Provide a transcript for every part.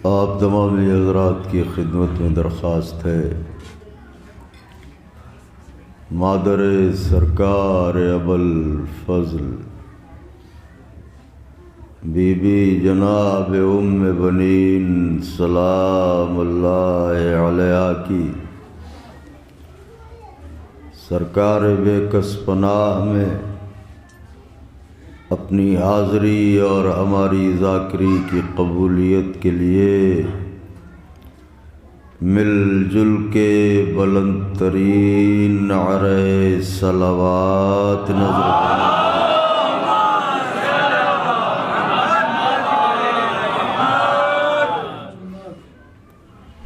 آپ تمام حضرات کی خدمت میں درخواست ہے، مادر سرکار ابوالفضل بی بی جناب ام بنین سلام اللہ علیہا کی سرکار بے کس پناہ میں اپنی حاضری اور ہماری ذاکری کی قبولیت کے لیے مل جل کے بلند ترین نعرہ صلوات نظر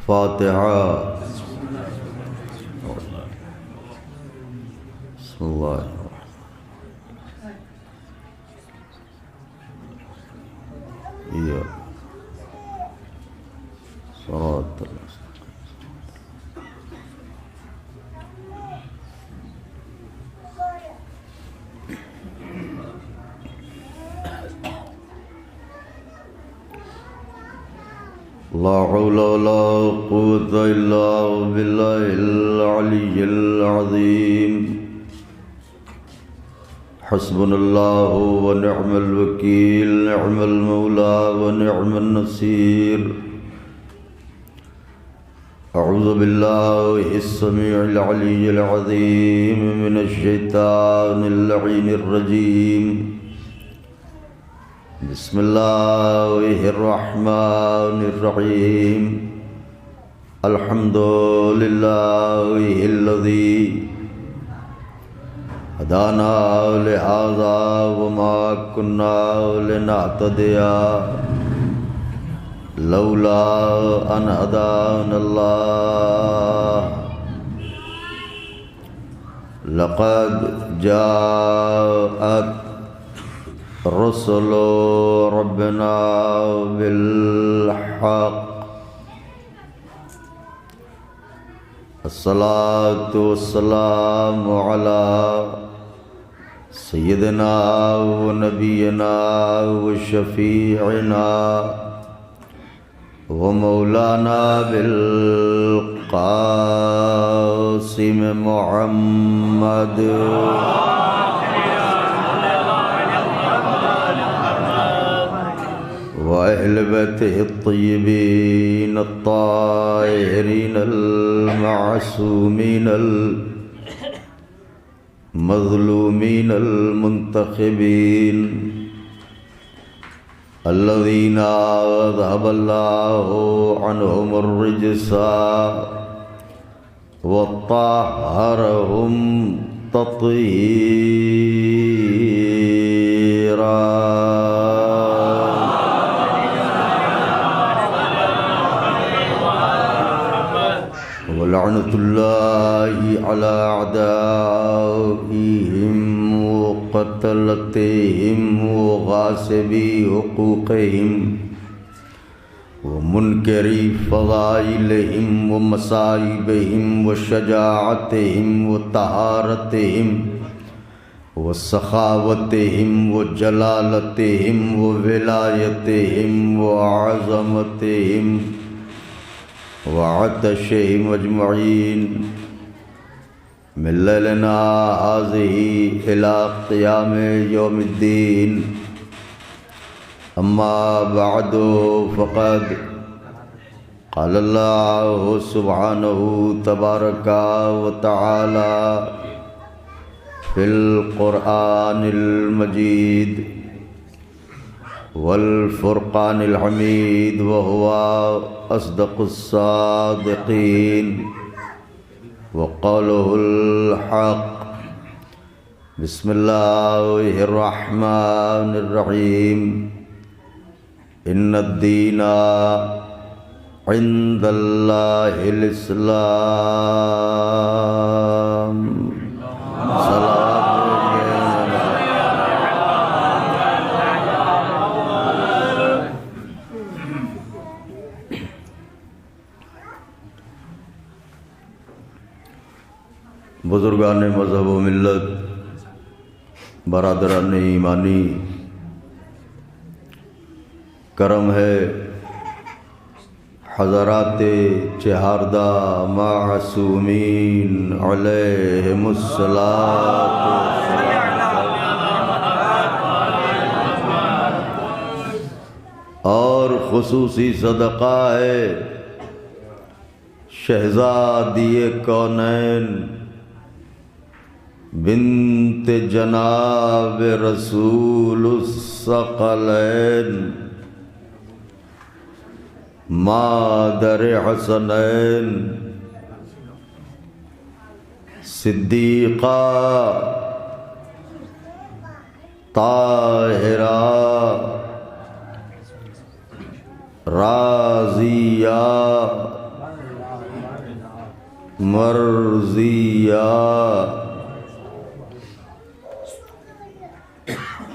فاتحہ۔ بسم اللہ صراط لا حول ولا قوة إلا بالله العلي العظيم حسبنا الله ونعم الوكيل نعم المولى ونعم النصير أعوذ بالله السميع العلي العظيم من الشيطان اللعين الرجيم بسم الله الرحمن الرحيم الحمد لله الذي هدانا لهذا وما كنا لنهتدي لولا أن هدانا الله لقد جاءت رسل ربنا بالحق الصلاة والسلام على سيدنا ونبينا وشفيعنا ومولانا بالقاسم محمد وأهل بيته الطيبين الطاهرين المعصومين المظلومين المنتخبين الذين أذهب الله عنهم الرجس وطهرهم تطهيرا ولعنة الله على أعدائهم وقتلتهم وغاصبي حقوقهم ومنكري فضائلهم ومصائبهم وشجاعتهم وطهارتهم وسخاوتهم وجلالتهم وولايتهم وعظمتهم وعطشهم أجمعين من ليلنا هذه إلى قيام يوم الدين. أما بعد فقد قال الله سبحانه تبارك وتعالى في القرآن المجيد والفرقان الحميد وهو أصدق الصادقين وقوله الحق. بسم الله الرحمن الرحيم. إن الدين عند الله الإسلام. بزرگان مذہب و ملت، برادران ایمانی، کرم ہے حضرات چہاردہ معصومین علیہم الصلاۃ اور خصوصی صدقہ ہے شہزادی کونین بنت جناب رسول الثقلین مادر حسنین صدیقہ طاہرہ راضیہ مرضیہ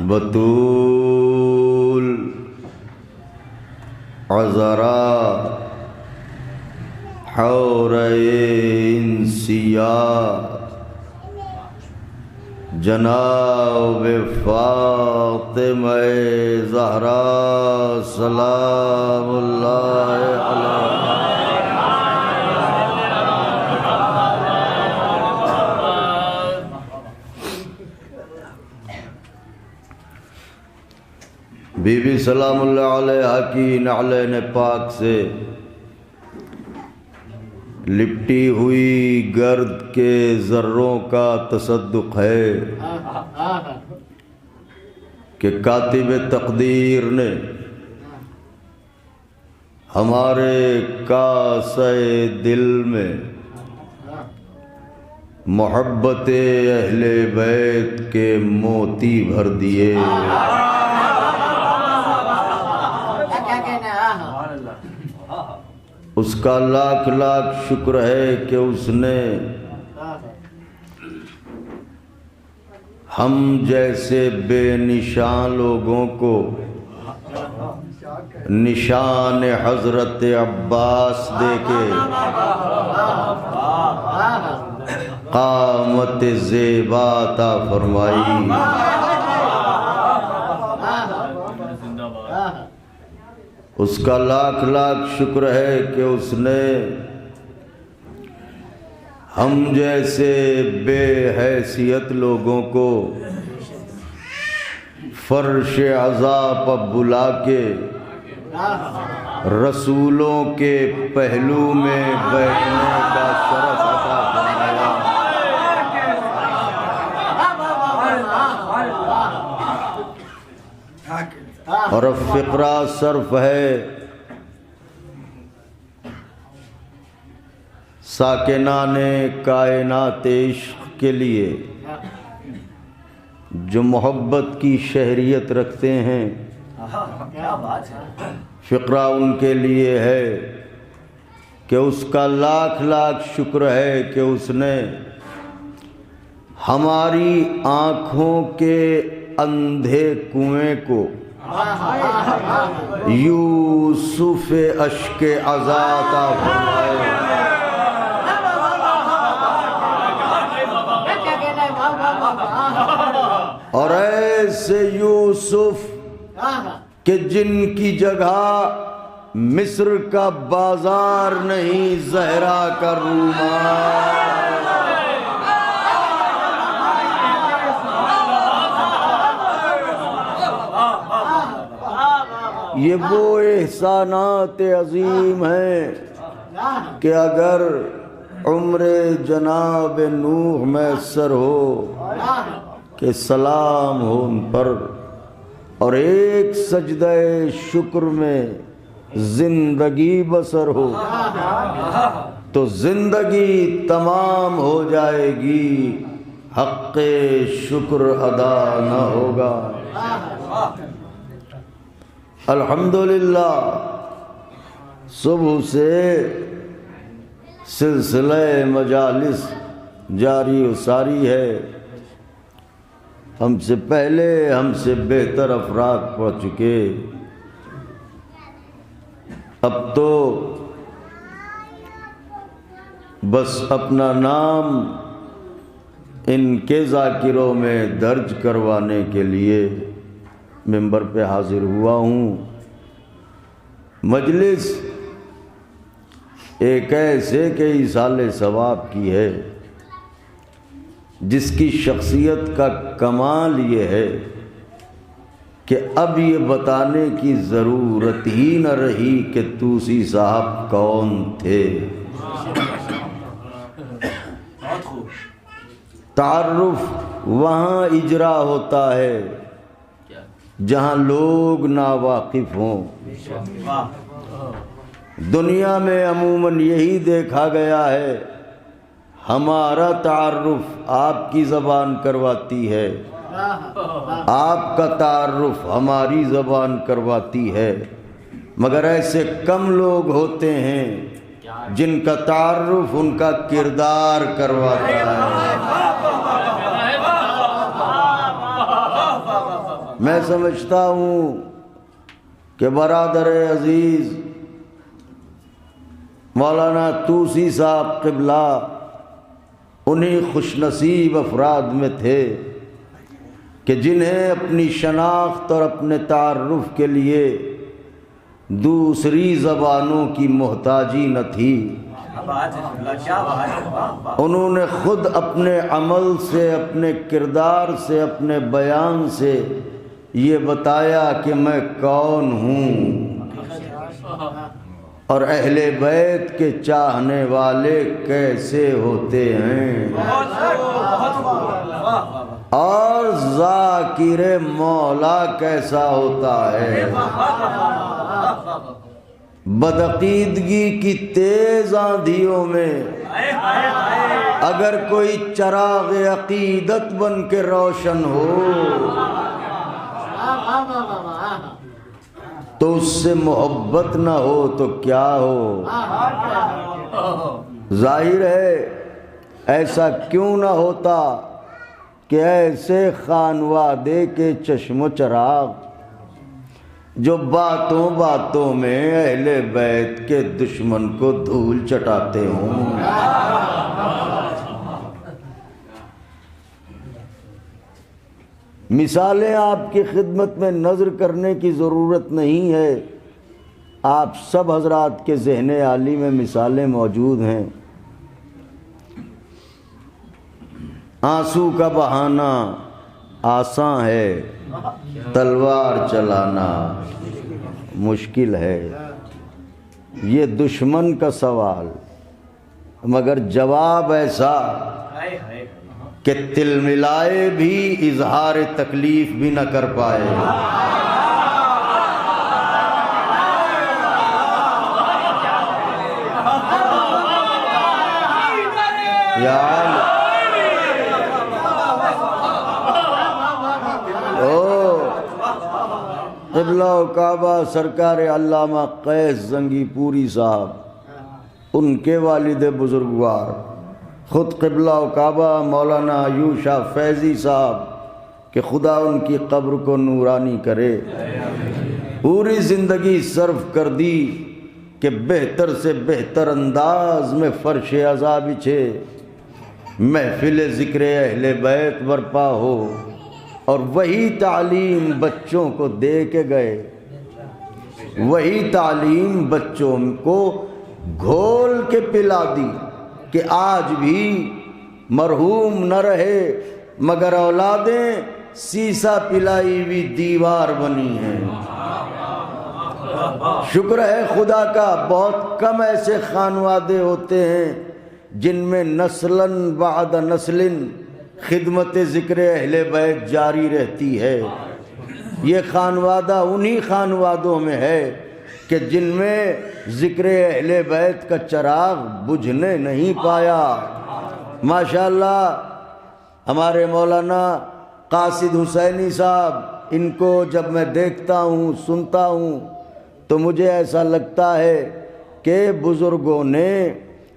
بطول عذرا حورین سیاہ جناب فاطمہ زہرا سلام اللہ علیہا بی بی سلام اللہ علیہا کی نعلین پاک سے لپٹی ہوئی گرد کے ذروں کا تصدق ہے کہ کاتب تقدیر نے ہمارے کاسہ دل میں محبت اہل بیت کے موتی بھر دیے۔ اس کا لاکھ لاکھ شکر ہے کہ اس نے ہم جیسے بے نشان لوگوں کو نشان حضرت عباس دے کے قامت زیبا عطا فرمائی۔ اس کا لاکھ لاکھ شکر ہے کہ اس نے ہم جیسے بے حیثیت لوگوں کو فرش عزا پر بلا کے رسولوں کے پہلو میں بیٹھنے کا شرف عطا فرمایا۔ اور اب فقرہ صرف ہے ساکنان کائنات عشق کے لیے جو محبت کی شہریت رکھتے ہیں، فقرہ ان کے لیے ہے کہ اس کا لاکھ لاکھ شکر ہے کہ اس نے ہماری آنکھوں کے اندھے کنویں کو یوسف اشک عزا عطا فرمائے۔ اور ایسے یوسف کہ جن کی جگہ مصر کا بازار نہیں زہرا کا رومال۔ یہ وہ احسانات عظیم ہیں کہ اگر عمر جناب نوح میسر ہو کہ سلام ہو ان پر اور ایک سجدہ شکر میں زندگی بسر ہو تو زندگی تمام ہو جائے گی، حق شکر ادا نہ ہوگا۔ الحمدللہ صبح سے سلسلہ مجالس جاری و ساری ہے۔ ہم سے پہلے ہم سے بہتر افراد پڑھ چکے، اب تو بس اپنا نام ان کے ذاکروں میں درج کروانے کے لیے ممبر پہ حاضر ہوا ہوں۔ مجلس ایک ایسے کہ ایصال ثواب کی ہے جس کی شخصیت کا کمال یہ ہے کہ اب یہ بتانے کی ضرورت ہی نہ رہی کہ توسی صاحب کون تھے۔ تعارف وہاں اجرا ہوتا ہے جہاں لوگ ناواقف ہوں۔ دنیا میں عموماً یہی دیکھا گیا ہے، ہمارا تعارف آپ کی زبان کرواتی ہے، آپ کا تعارف ہماری زبان کرواتی ہے، مگر ایسے کم لوگ ہوتے ہیں جن کا تعارف ان کا کردار کرواتا ہے۔ میں سمجھتا ہوں کہ برادر عزیز مولانا توسی صاحب قبلہ انہی خوش نصیب افراد میں تھے کہ جنہیں اپنی شناخت اور اپنے تعارف کے لیے دوسری زبانوں کی محتاجی نہ تھی۔ انہوں نے خود اپنے عمل سے، اپنے کردار سے، اپنے بیان سے یہ بتایا کہ میں کون ہوں، اور اہل بیت کے چاہنے والے کیسے ہوتے ہیں، اور ذاکر مولا کیسا ہوتا ہے۔ بدعقیدگی کی تیز آندھیوں میں اگر کوئی چراغ عقیدت بن کے روشن ہو تو اس سے محبت نہ ہو تو کیا ہو۔ ظاہر ہے ایسا کیوں نہ ہوتا کہ ایسے خانوادے کے چشم و چراغ جو باتوں باتوں میں اہل بیت کے دشمن کو دھول چٹاتے ہوں۔ مثالیں آپ کی خدمت میں نظر کرنے کی ضرورت نہیں ہے، آپ سب حضرات کے ذہن عالی میں مثالیں موجود ہیں۔ آنسو کا بہانا آسان ہے، تلوار چلانا مشکل ہے۔ یہ دشمن کا سوال، مگر جواب ایسا کہ تل ملائے بھی اظہار تکلیف بھی نہ کر پائے۔ قبلہ و کعبہ سرکار علامہ قیس زنگی پوری صاحب، ان کے والد بزرگوار خود قبلہ و کعبہ مولانا ایوب شاہ فیضی صاحب کہ خدا ان کی قبر کو نورانی کرے، پوری زندگی صرف کر دی کہ بہتر سے بہتر انداز میں فرش عزا بچھے، محفل ذکر اہل بیت برپا ہو، اور وہی تعلیم بچوں کو دے کے گئے، وہی تعلیم بچوں کو گھول کے پلا دی کہ آج بھی مرحوم نہ رہے مگر اولادیں سیسا پلائی ہوئی دیوار بنی ہیں۔ شکر ہے خدا کا، بہت کم ایسے خانوادے ہوتے ہیں جن میں نسلاً بعد نسل خدمت ذکر اہل بیت جاری رہتی ہے۔ یہ خانوادہ انہی خانوادوں میں ہے کہ جن میں ذکر اہل بیت کا چراغ بجھنے نہیں پایا۔ ماشاءاللہ ہمارے مولانا قاصد حسینی صاحب، ان کو جب میں دیکھتا ہوں سنتا ہوں تو مجھے ایسا لگتا ہے کہ بزرگوں نے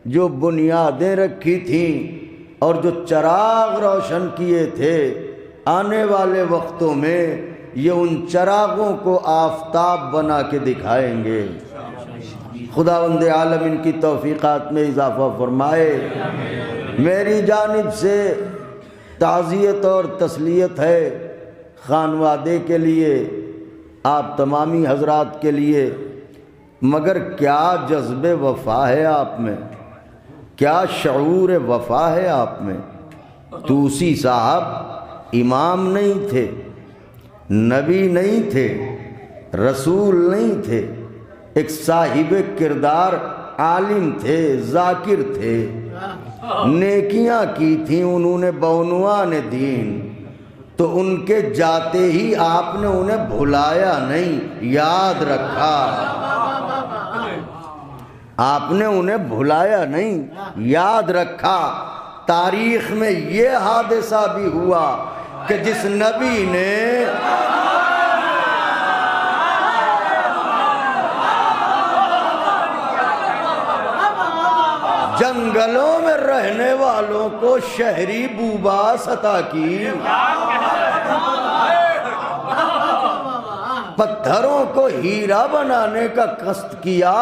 جو بنیادیں رکھی تھیں اور جو چراغ روشن کیے تھے، آنے والے وقتوں میں یہ ان چراغوں کو آفتاب بنا کے دکھائیں گے۔ خداوند عالم ان کی توفیقات میں اضافہ فرمائے۔ میری جانب سے تعزیت اور تسلیت ہے خانوادے کے لیے، آپ تمامی حضرات کے لیے مگر کیا جذب وفا ہے آپ میں، کیا شعور وفا ہے آپ میں۔ توسی صاحب امام نہیں تھے، نبی نہیں تھے، رسول نہیں تھے، ایک صاحب کردار عالم تھے، ذاکر تھے، نیکیاں کی تھیں انہوں نے بعنوان دین، تو ان کے جاتے ہی آپ نے انہیں بھلایا نہیں، یاد رکھا۔ آپ نے انہیں بھلایا نہیں، یاد رکھا۔ تاریخ میں یہ حادثہ بھی ہوا کہ جس نبی نے جنگلوں میں رہنے والوں کو شہری بوباس عطا کی، پتھروں کو ہیرا بنانے کا قصد کیا،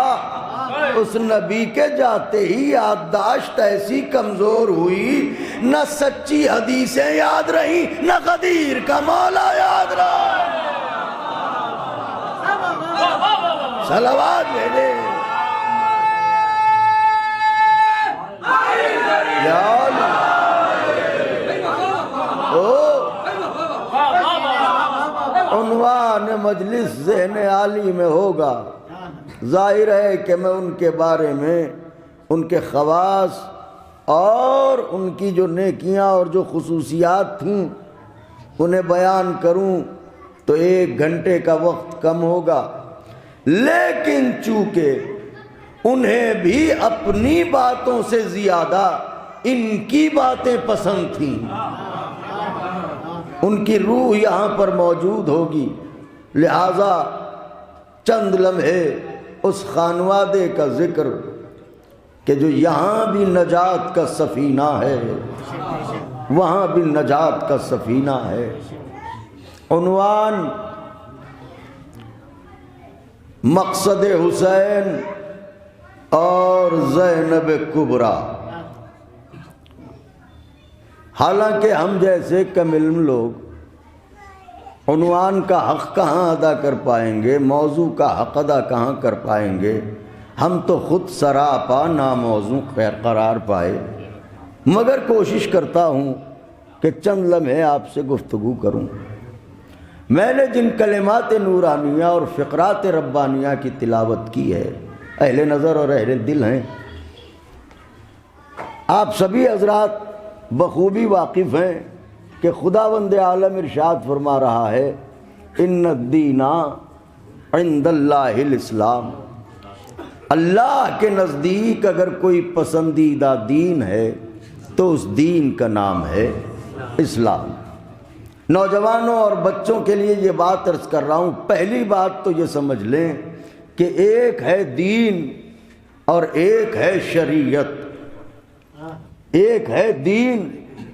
اس نبی کے جاتے ہی یادداشت ایسی کمزور ہوئی، نہ سچی حدیثیں یاد رہی، نہ غدیر کا مولا یاد رہا۔ صلوات بھیجے یا عنوان مجلس ذہن عالی میں ہوگا۔ ظاہر ہے کہ میں ان کے بارے میں، ان کے خواص اور ان کی جو نیکیاں اور جو خصوصیات تھیں انہیں بیان کروں تو 1 گھنٹے کا وقت کم ہوگا، لیکن چونکہ انہیں بھی اپنی باتوں سے زیادہ ان کی باتیں پسند تھیں، ان کی روح یہاں پر موجود ہوگی، لہذا چند لمحے اس خانوادے کا ذکر کہ جو یہاں بھی نجات کا سفینہ ہے، وہاں بھی نجات کا سفینہ ہے۔ عنوان مقصد حسین اور زینب کبریٰ۔ حالانکہ ہم جیسے کم علم لوگ عنوان کا حق کہاں ادا کر پائیں گے، موضوع کا حق ادا کہاں کر پائیں گے، ہم تو خود سراپا ناموضوع قرار پائے، مگر کوشش کرتا ہوں کہ چند لمحے آپ سے گفتگو کروں۔ میں نے جن کلمات نورانیہ اور فقرات ربانیہ کی تلاوت کی ہے، اہل نظر اور اہل دل ہیں، آپ سبھی حضرات بخوبی واقف ہیں کہ خداوند عالم ارشاد فرما رہا ہے ان الدین عند اللہ الاسلام، اللہ کے نزدیک اگر کوئی پسندیدہ دین ہے تو اس دین کا نام ہے اسلام۔ نوجوانوں اور بچوں کے لیے یہ بات عرض کر رہا ہوں، پہلی بات تو یہ سمجھ لیں کہ ایک ہے دین اور ایک ہے شریعت، ایک ہے دین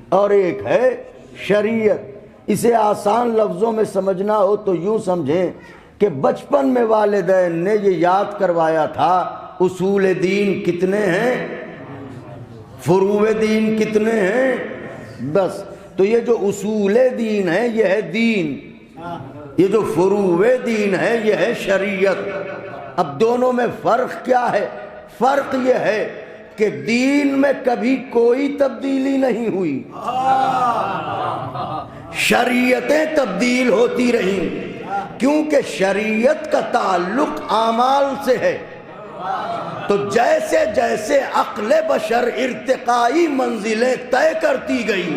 اور ایک ہے شریعت۔ اسے آسان لفظوں میں سمجھنا ہو تو یوں سمجھیں کہ بچپن میں والدین نے یہ یاد کروایا تھا اصول دین کتنے ہیں، فروع دین کتنے ہیں، بس۔ تو یہ جو اصول دین ہے یہ ہے دین، یہ جو فروع دین ہے یہ ہے شریعت۔ اب دونوں میں فرق کیا ہے؟ فرق یہ ہے کہ دین میں کبھی کوئی تبدیلی نہیں ہوئی، شریعتیں تبدیل ہوتی رہیں، کیونکہ شریعت کا تعلق اعمال سے ہے۔ تو جیسے جیسے عقل بشر ارتقائی منزلیں طے کرتی گئی،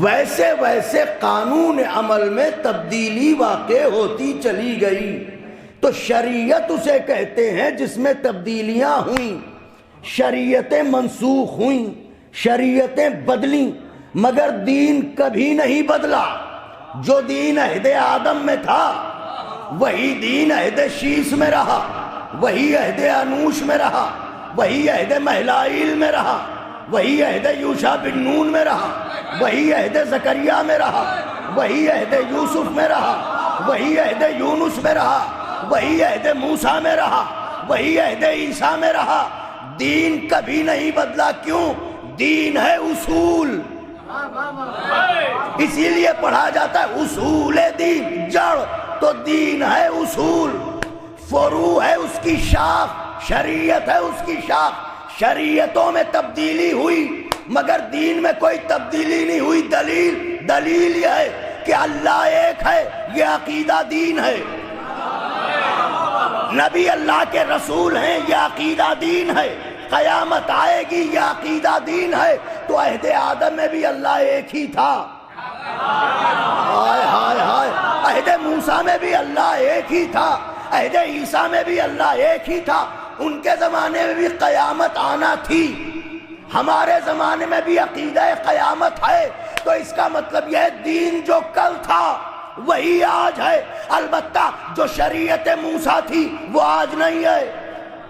ویسے ویسے قانون عمل میں تبدیلی واقع ہوتی چلی گئی۔ تو شریعت اسے کہتے ہیں جس میں تبدیلیاں ہوئیں، شریعتیں منسوخ ہوئیں، شریعتیں بدلیں، مگر دین کبھی نہیں بدلا۔ جو دین عہد آدم میں تھا وہی دین عہد شیس میں رہا، وہی عہد انوش میں رہا، وہی عہد مہلائیل میں رہا، وہی عہد یوشع بن نون میں رہا، وہی عہد زکریا میں رہا، وہی عہد یوسف میں رہا، وہی عہد یونس میں رہا، وہی عہد موسیٰ میں رہا، وہی عہد عیسیٰ میں رہا۔ دین کبھی نہیں بدلا، کیوں؟ دین ہے اصول، اسی لیے پڑھا جاتا ہے اصول دین، جڑ تو دین ہے اصول۔ فروع ہے اس کی شاخ، شریعت ہے اس کی شاخ۔ شریعتوں میں تبدیلی ہوئی مگر دین میں کوئی تبدیلی نہیں ہوئی۔ دلیل یہ ہے کہ اللہ ایک ہے، یہ عقیدہ دین ہے۔ نبی اللہ کے رسول ہیں، یہ عقیدہ دین ہے۔ قیامت آئے گی، یہ عقیدہ دین ہے۔ تو عہد آدم میں بھی اللہ ایک ہی تھا، ہائے ہائے ہائے۔ عہد موسیٰ میں بھی اللہ ایک ہی تھا، عہد عیسیٰ میں بھی اللہ ایک ہی تھا۔ ان کے زمانے میں بھی قیامت آنا تھی، ہمارے زمانے میں بھی عقیدہ قیامت ہے۔ تو اس کا مطلب یہ ہے دین جو کل تھا وہی آج ہے۔ البتہ جو شریعت موسیٰ تھی وہ آج نہیں ہے،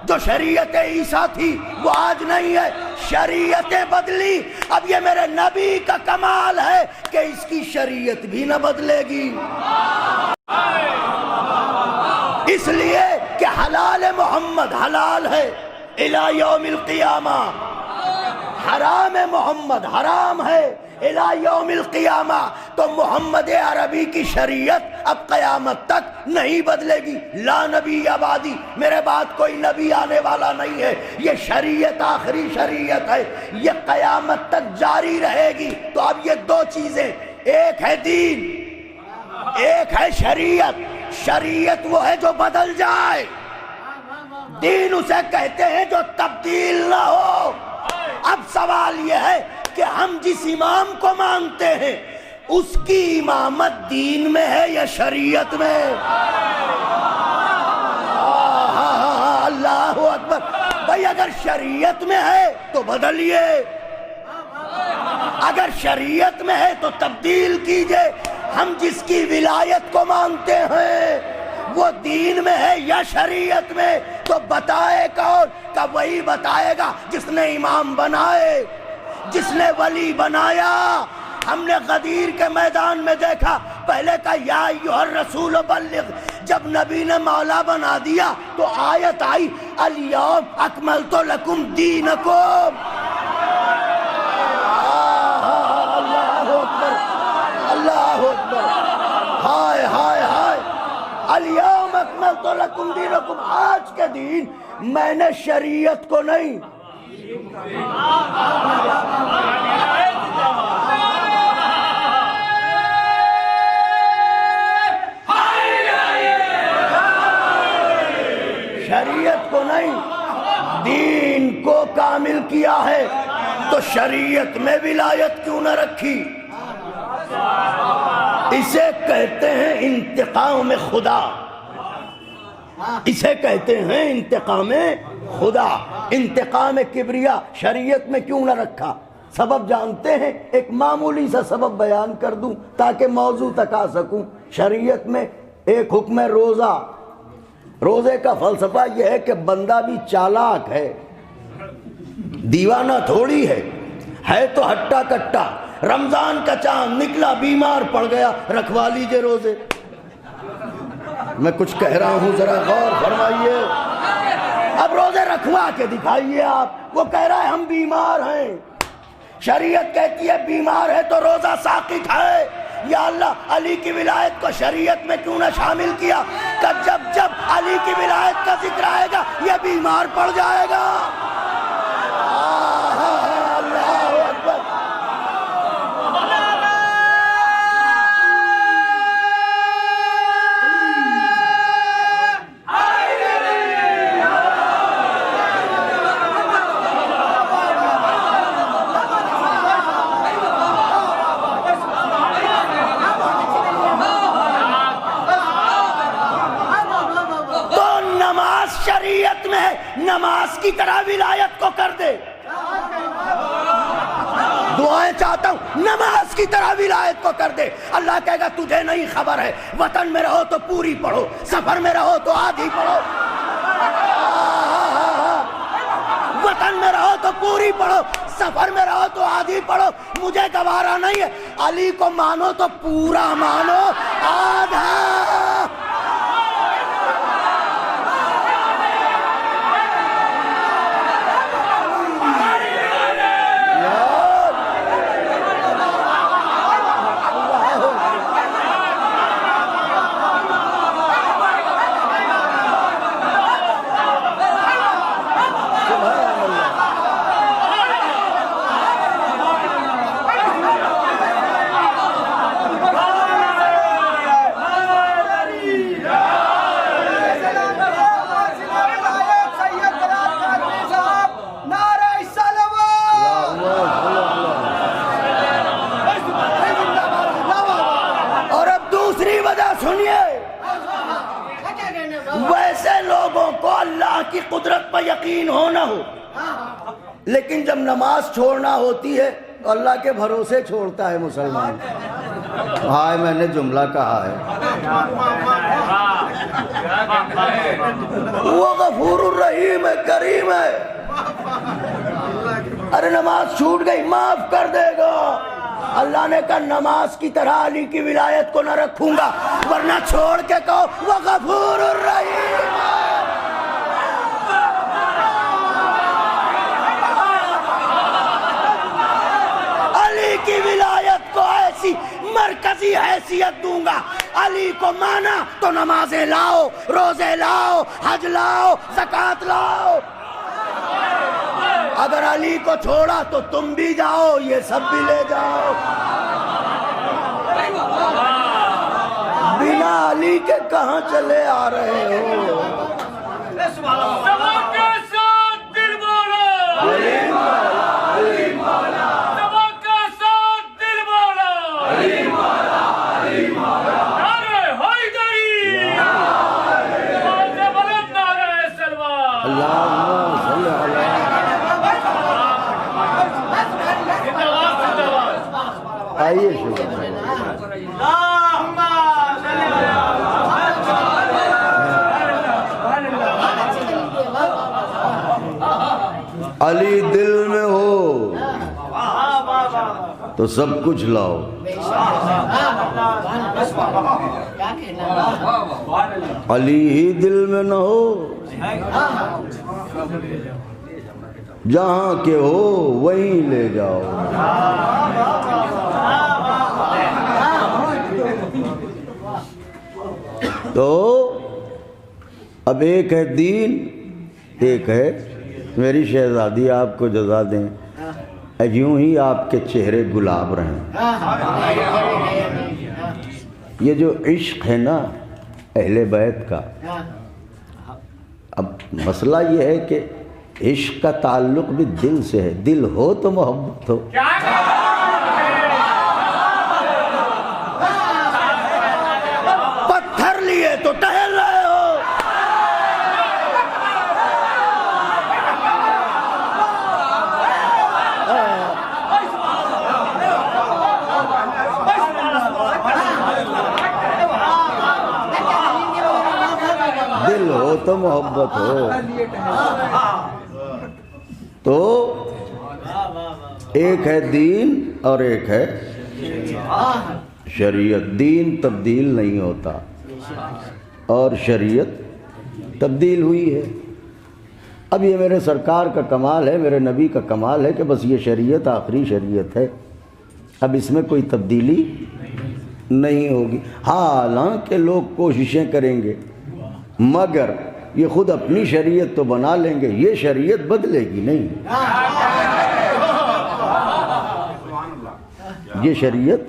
جو شریعت عیسیٰ تھی وہ آج نہیں ہے، شریعتیں بدلی۔ اب یہ میرے نبی کا کمال ہے کہ اس کی شریعت بھی نہ بدلے گی، اس لیے کہ حلال محمد حلال ہے الی یوم القیامہ، حرام محمد حرام ہے الی یوم القیامہ۔ تو محمد عربی کی شریعت اب قیامت تک نہیں بدلے گی۔ لا نبی بعدی، میرے بعد کوئی نبی آنے والا نہیں ہے، یہ شریعت آخری شریعت ہے، یہ قیامت تک جاری رہے گی۔ تو اب یہ دو چیزیں، ایک ہے دین، ایک ہے شریعت۔ شریعت وہ ہے جو بدل جائے، دین اسے کہتے ہیں جو تبدیل نہ ہو۔ اب سوال یہ ہے کہ ہم جس امام کو مانتے ہیں اس کی امامت دین میں ہے یا شریعت میں؟ اللہ اکبر۔ بھائی اگر شریعت میں ہے تو بدلیے، اگر شریعت میں ہے تو تبدیل کیجئے۔ ہم جس کی ولایت کو مانتے ہیں وہ دین میں ہے یا شریعت میں؟ تو بتائے کون؟ کہ وہی بتائے گا جس نے امام بنائے، جس نے ولی بنایا۔ ہم نے غدیر کے میدان میں دیکھا، پہلے کا یا ایھا الرسول بلغ، جب نبی نے مولا بنا دیا تو آیت آئی الیوم اکملت لکم دینکم۔ اللہ اکبر، اللہ اکبر، ہائے ہائے ہائے۔ الیوم اکملت لکم دینکم، آج کے دین میں نے شریعت کو نہیں، شریعت کو نہیں، دین کو کامل کیا ہے۔ تو شریعت میں ولایت کیوں نہ رکھی؟ اسے کہتے ہیں انتقام خدا، اسے کہتے ہیں انتقام خدا۔ انتقام کبریا شریعت میں کیوں نہ رکھا؟ سبب جانتے ہیں؟ ایک معمولی سا سبب بیان کر دوں تاکہ موضوع تک آ سکوں۔ شریعت میں ایک حکم ہے روزہ۔ روزے کا فلسفہ یہ ہے کہ بندہ بھی چالاک ہے، دیوانہ تھوڑی ہے تو ہٹا کٹا۔ رمضان کا چاند نکلا، بیمار پڑ گیا، رکھوا لیجئے روزے۔ میں کچھ کہہ رہا ہوں، ذرا غور فرمائیے۔ اب روزے رکھوا کے دکھائیے آپ، وہ کہہ رہا ہے ہم بیمار ہیں، شریعت کہتی ہے بیمار ہے تو روزہ ساقط ہے۔ یا اللہ، علی کی ولایت کو شریعت میں کیوں نہ شامل کیا کہ جب جب علی کی ولایت کا ذکر آئے گا یہ بیمار پڑ جائے گا۔ اللہ اکبر۔ شریعت میں ہے، نماز کی طرح ولایت کو کر دے۔ دعائیں چاہتا ہوں، نماز کی طرح ولایت کو کر دے۔ اللہ کہے گا تجھے نہیں خبر ہے، وطن میں رہو تو پوری پڑھو، سفر میں رہو تو آدھی پڑھو، وطن میں رہو تو پوری پڑھو، سفر میں رہو تو آدھی پڑھو۔ مجھے گوارا نہیں ہے، علی کو مانو تو پورا مانو، آدھا سنیے، ویسے لوگوں کو اللہ کی قدرت پر یقین ہو نہ ہو، لیکن جب نماز چھوڑنا ہوتی ہے تو اللہ کے بھروسے چھوڑتا ہے مسلمان۔ ہائے میں نے جملہ کہا ہے، وہ غفور الرحیم ہے، کریم ہے۔ ارے نماز چھوٹ گئی معاف کر دے گا۔ اللہ نے کہا نماز کی طرح علی کی ولایت کو نہ رکھوں گا، ورنہ چھوڑ کے کہو وہ غفور الرحیم ہے۔ علی کی ولایت کو ایسی مرکزی حیثیت دوں گا، علی کو مانا تو نمازیں لاؤ، روزے لاؤ، حج لاؤ، زکوٰۃ لاؤ۔ اگر علی کو چھوڑا تو تم بھی جاؤ، یہ سب بھی لے جاؤ۔ بنا علی کے کہاں چلے آ رہے ہو؟ آئیے شکر علی دل میں ہو تو سب کچھ لاؤ، علی ہی دل میں نہ ہو، جہاں کے ہو وہیں لے جاؤ۔ تو اب ایک ہے دین، ایک ہے میری شہزادی، آپ کو جزا دیں، یوں ہی آپ کے چہرے گلاب رہیں۔ یہ جو عشق ہے نا اہل بیت کا، اب مسئلہ یہ ہے کہ عشق کا تعلق بھی دل سے ہے، دل ہو تو محبت ہو۔ پتھر لیے تو ٹہل رہے ہو، دل ہو تو محبت ہو۔ تو ایک ہے دین اور ایک ہے شریعت۔ دین تبدیل نہیں ہوتا اور شریعت تبدیل ہوئی ہے۔ اب یہ میرے سرکار کا کمال ہے، میرے نبی کا کمال ہے کہ بس یہ شریعت آخری شریعت ہے، اب اس میں کوئی تبدیلی نہیں ہوگی۔ حالانکہ لوگ کوششیں کریں گے مگر یہ خود اپنی شریعت تو بنا لیں گے، یہ شریعت بدلے گی نہیں۔ یہ شریعت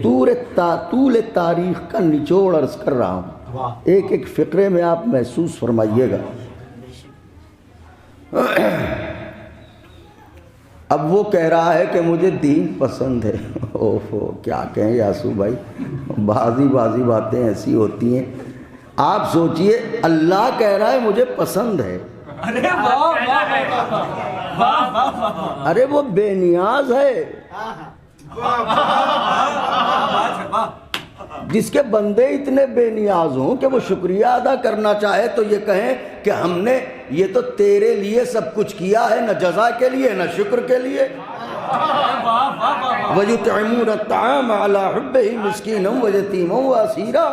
طول تاریخ کا نچوڑ عرض کر رہا ہوں، ایک ایک فقرے میں آپ محسوس فرمائیے گا۔ اب وہ کہہ رہا ہے کہ مجھے دین پسند ہے۔ اوہو کیا کہیں یاسو بھائی، بازی باتیں ایسی ہوتی ہیں۔ آپ سوچئے اللہ کہہ رہا ہے مجھے پسند ہے، ارے وہ بے نیاز ہے، جس کے بندے اتنے بے نیاز ہوں کہ وہ شکریہ ادا کرنا چاہے تو یہ کہیں کہ ہم نے یہ تو تیرے لیے سب کچھ کیا ہے، نہ جزا کے لیے نہ شکر کے لیے۔ وَيُطْعِمُونَ الطَّعَامَ عَلَىٰ حُبِّهِ مِسْكِينًا وَيَتِيمًا وَأَسِيرًا۔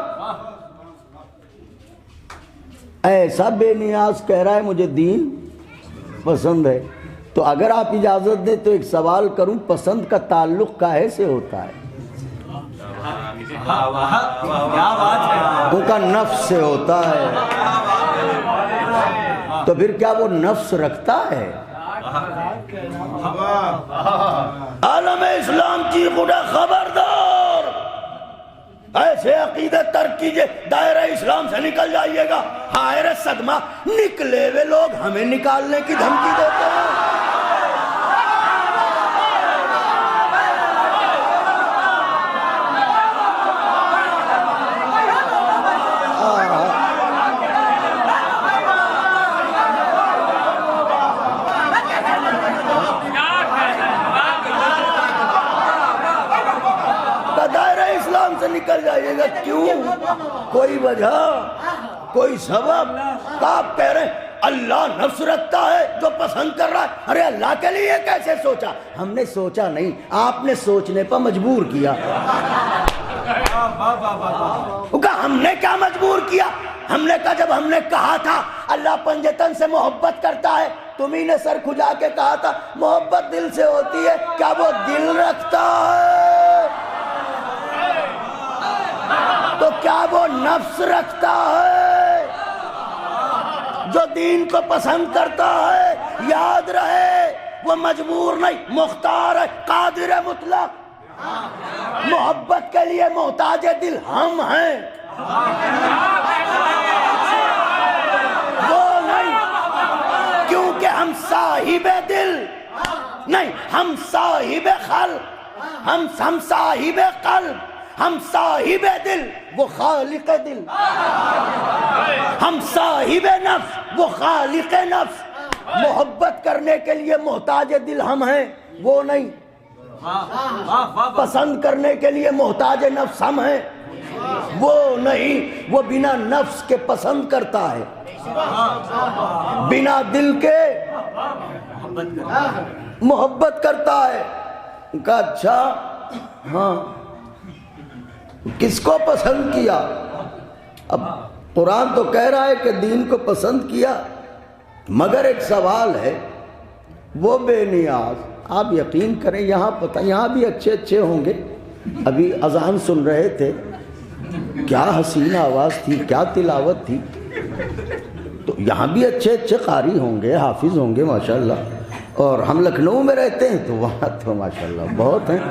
ایسا بے نیاز کہہ رہا ہے مجھے دین پسند ہے، تو اگر آپ اجازت دیں تو ایک سوال کروں، پسند کا تعلق کاہے سے ہوتا ہے؟ ان کا نفس سے ہوتا ہے، تو پھر کیا وہ نفس رکھتا ہے؟ عالم اسلام کی خدا خبردار، ایسے عقیدے ترک کیجئے، دائرہ اسلام سے نکل جائیے گا۔ ہائے صدمہ، نکلے ہوئے لوگ ہمیں نکالنے کی دھمکی دیتے ہیں۔ اسلام سے نکل جائیے گا. کیوں؟ کوئی وجہ، کوئی سبب. آپ کہہ رہے ہیں اللہ نفس رکھتا ہے جو پسند کر رہا ہے. ارے اللہ کے لیے کیسے سوچا؟ ہم نے سوچا نہیں، آپ نے سوچنے پر مجبور کیا. ہم نے کیا مجبور کیا؟ ہم نے کہا جب ہم نے کہا تھا اللہ پنجتن سے محبت کرتا ہے، تمہیں نے سر کھجا کے کہا تھا محبت دل سے ہوتی ہے. کیا وہ دل رکھتا ہے؟ تو کیا وہ نفس رکھتا ہے؟ جو دین کو پسند کرتا ہے یاد رہے وہ مجبور نہیں، مختار ہے، قادر ہے مطلق. محبت کے لیے محتاج دل ہم ہیں، وہ نہیں. کیونکہ ہم صاحب دل نہیں، ہم صاحب خلق، ہم صاحب قلب، ہم صاحب دل وہ خالق دل. ہم صاحب نفس وہ خالق نفس. محبت کرنے کے لیے محتاج دل ہم ہیں، وہ نہیں. پسند کرنے کے لیے محتاج نفس ہم ہیں، وہ نہیں. وہ بنا نفس کے پسند کرتا ہے، بنا دل کے محبت کرتا ہے. کہا اچھا ہاں کس کو پسند کیا؟ اب قرآن تو کہہ رہا ہے کہ دین کو پسند کیا، مگر ایک سوال ہے. وہ بے نیاز، آپ یقین کریں یہاں پتہ، یہاں بھی اچھے اچھے ہوں گے. ابھی اذان سن رہے تھے، کیا حسین آواز تھی، کیا تلاوت تھی. تو یہاں بھی اچھے اچھے قاری ہوں گے، حافظ ہوں گے ماشاءاللہ. اور ہم لکھنؤ میں رہتے ہیں تو وہاں تو ماشاءاللہ بہت ہیں،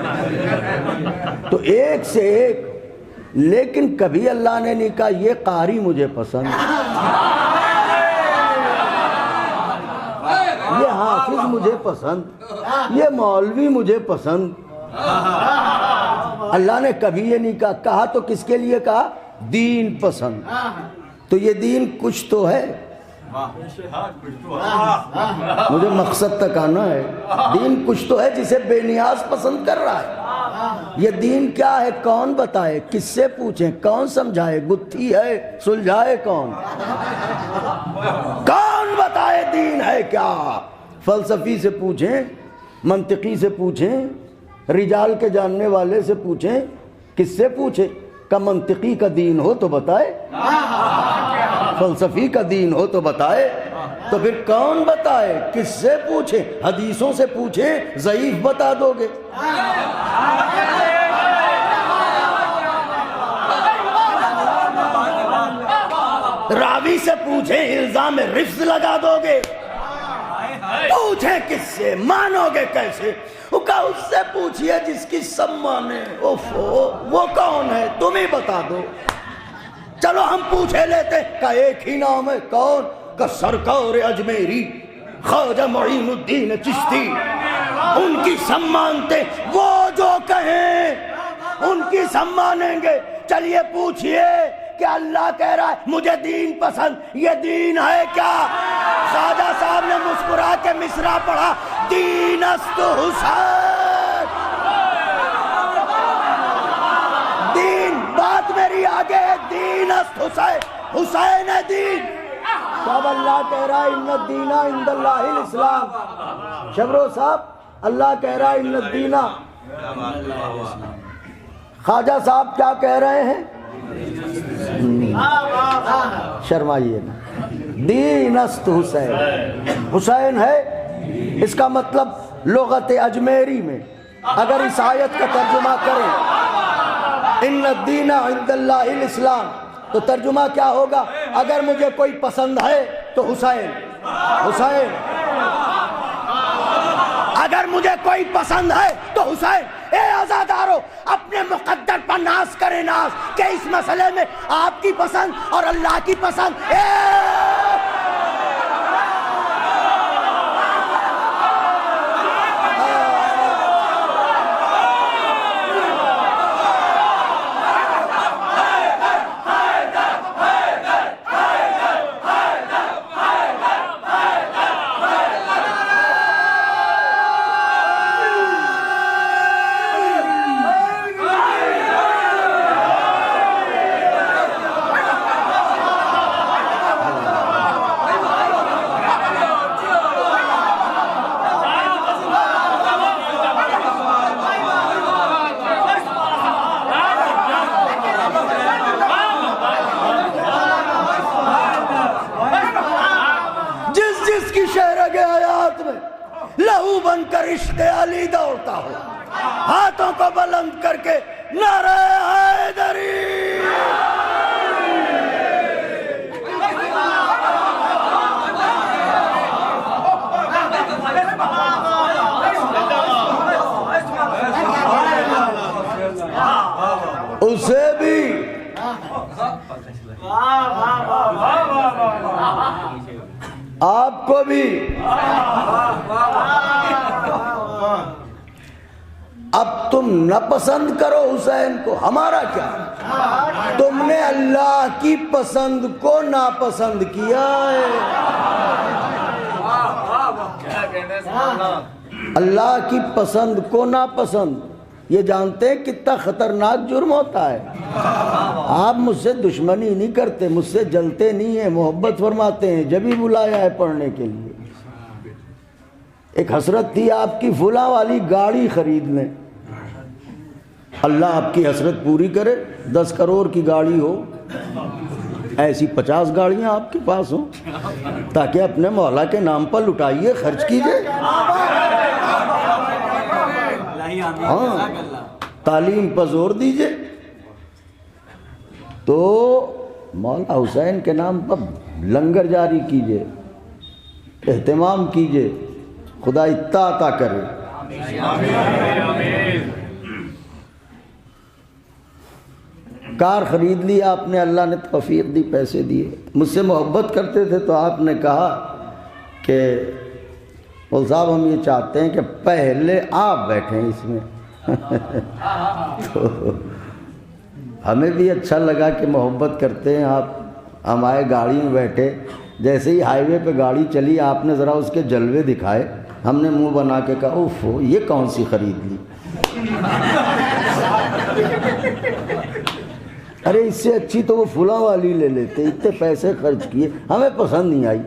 تو ایک سے ایک. لیکن کبھی اللہ نے نہیں کہا یہ قاری مجھے پسند، یہ حافظ مجھے پسند، یہ مولوی مجھے پسند. اللہ نے کبھی یہ نہیں کہا. کہا تو کس کے لیے کہا؟ دین پسند. تو یہ دین کچھ تو ہے، مجھے مقصد تک آنا ہے. دین کچھ تو ہے جسے بے نیاز پسند کر رہا ہے. یہ دین کیا ہے کون بتائے؟ کس سے پوچھیں؟ کون سمجھائے؟ گتھی ہے سلجھائے کون؟ کون بتائے دین ہے کیا؟ فلسفی سے پوچھیں، منطقی سے پوچھیں، رجال کے جاننے والے سے پوچھیں. کس سے پوچھیں؟ کہ منطقی کا دین ہو تو بتائے، فلسفی کا دین ہو تو بتائے. تو پھر کون بتائے؟ کس سے پوچھیں؟ حدیثوں سے پوچھیں، ضعیف بتا دو گے. راوی سے پوچھیں، الزام رفض لگا دو گے. پوچھیں کس سے؟ مانو گے کیسے؟ اس سے پوچھئے جس کی سب مانے. وہ کون ہے؟ تم ہی بتا دو. چلو ہم پوچھے لیتے کہ ایک ہی نام ہے. کون؟ کہ سرکار اجمیری خواجہ معین الدین چشتی. ان کی سب مانتے، وہ جو کہیں ان کی سب مانیں گے. چلیے پوچھئے کہ اللہ کہہ رہا ہے مجھے دین پسند، یہ دین ہے کیا؟ خواجہ صاحب نے مسکرا کے مصرع پڑھا، دین است حسین. دین بات میری آگے ہے، دین است حسین، حسین ہے دین. تب اللہ کہہ رہا ہے ان الدین عند اللہ الاسلام. شبرو صاحب اللہ کہہ رہا ہے ان الدین. خواجہ صاحب کیا کہہ رہے ہیں؟ شرمائیے نا. دین است حسین، حسین ہے. اس کا مطلب لغت اجمیری میں اگر اس آیت کا ترجمہ کریں ان الدین عند اللہ الاسلام، تو ترجمہ کیا ہوگا؟ اگر مجھے کوئی پسند ہے تو حسین، حسین. اگر مجھے کوئی پسند ہے تو حسین. اے آزادارو، اپنے مقدر پر ناز کرے ناز کہ اس مسئلے میں آپ کی پسند اور اللہ کی پسند. بن کر عشق علی دوڑتا ہو، ہاتھوں کو بلند کر کے نعرہ حیدری۔ اسے بھی آپ کو بھی اب تم نہ پسند کرو حسین کو، ہمارا کیا؟ تم نے اللہ کی پسند کو ناپسند کیا ہے۔ اللہ کی پسند کو ناپسند، یہ جانتے ہیں کتنا خطرناک جرم ہوتا ہے۔ آپ مجھ سے دشمنی نہیں کرتے، مجھ سے جلتے نہیں ہیں، محبت فرماتے ہیں، جبھی بلایا ہے پڑھنے کے لیے۔ ایک حسرت تھی آپ کی فلاں والی گاڑی خرید لیں، اللہ آپ کی حسرت پوری کرے، 10 کروڑ کی گاڑی ہو، ایسی 50 گاڑیاں آپ کے پاس ہوں، تاکہ اپنے مولا کے نام پر لٹائیے، خرچ کیجئے۔ ہاں، تعلیم پر زور دیجئے، تو مولا حسین کے نام پر لنگر جاری کیجئے، اہتمام کیجئے، خدا اتنا عطا کرے۔ کار خرید لی آپ نے، اللہ نے توفیق دی، پیسے دیے، مجھ سے محبت کرتے تھے تو آپ نے کہا کہ مول صاحب ہم یہ چاہتے ہیں کہ پہلے آپ بیٹھیں اس میں۔ تو ہمیں بھی اچھا لگا کہ محبت کرتے ہیں آپ، ہم آئے گاڑی میں بیٹھے، جیسے ہی ہائی وے پہ گاڑی چلی آپ نے ذرا اس کے جلوے دکھائے، ہم نے منہ بنا کے کہا اوف یہ کون سی خرید لی، ارے اس سے اچھی تو وہ فلاں والی لے لیتے، اتنے پیسے خرچ کیے، ہمیں پسند نہیں آئی۔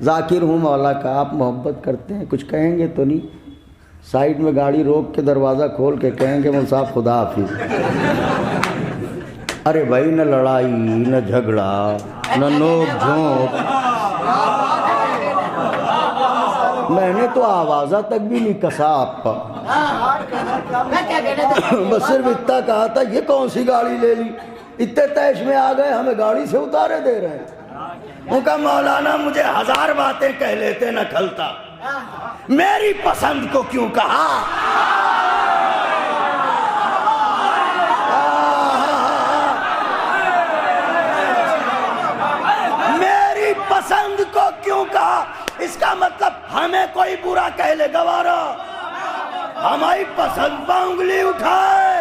ذاکر ہوں مولا کا، آپ محبت کرتے ہیں، کچھ کہیں گے تو نہیں؟ سائیڈ میں گاڑی روک کے دروازہ کھول کے کہیں گے مول صاحب خدا حافظ۔ ارے بھائی نہ لڑائی نہ جھگڑا نہ نوک جھونک، میں نے تو آوازہ تک بھی نہیں کسا آپ کا، بس صرف اتنا کہا تھا یہ کون سی گاڑی لے لی، اتنے تیش میں آ گئے ہمیں گاڑی سے اتارے دے رہے ہیں۔ ان کا مولانا مجھے 1000 باتیں کہہ لیتے نہ کھلتا، میری پسند کو کیوں کہا؟ میری پسند کو کیوں کہا؟ اس کا مطلب ہمیں کوئی برا کہہ لے گوارا، ہماری پسند پہ انگلی اٹھائے۔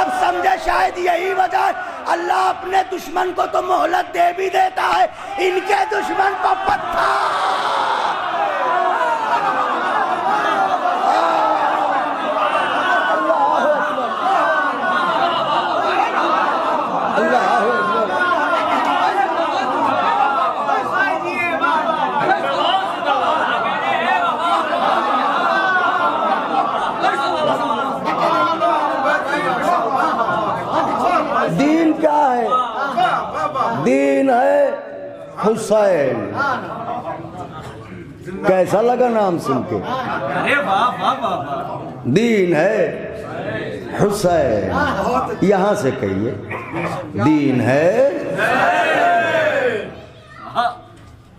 اب سمجھے شاید یہی وجہ ہے اللہ اپنے دشمن کو تو مہلت دے بھی دیتا ہے، ان کے دشمن کو پتھر۔ دین کیا ہے؟ دین ہے حسین۔ کیسا لگا نام سن کے؟ دین ہے حسین، یہاں سے کہیے دین ہے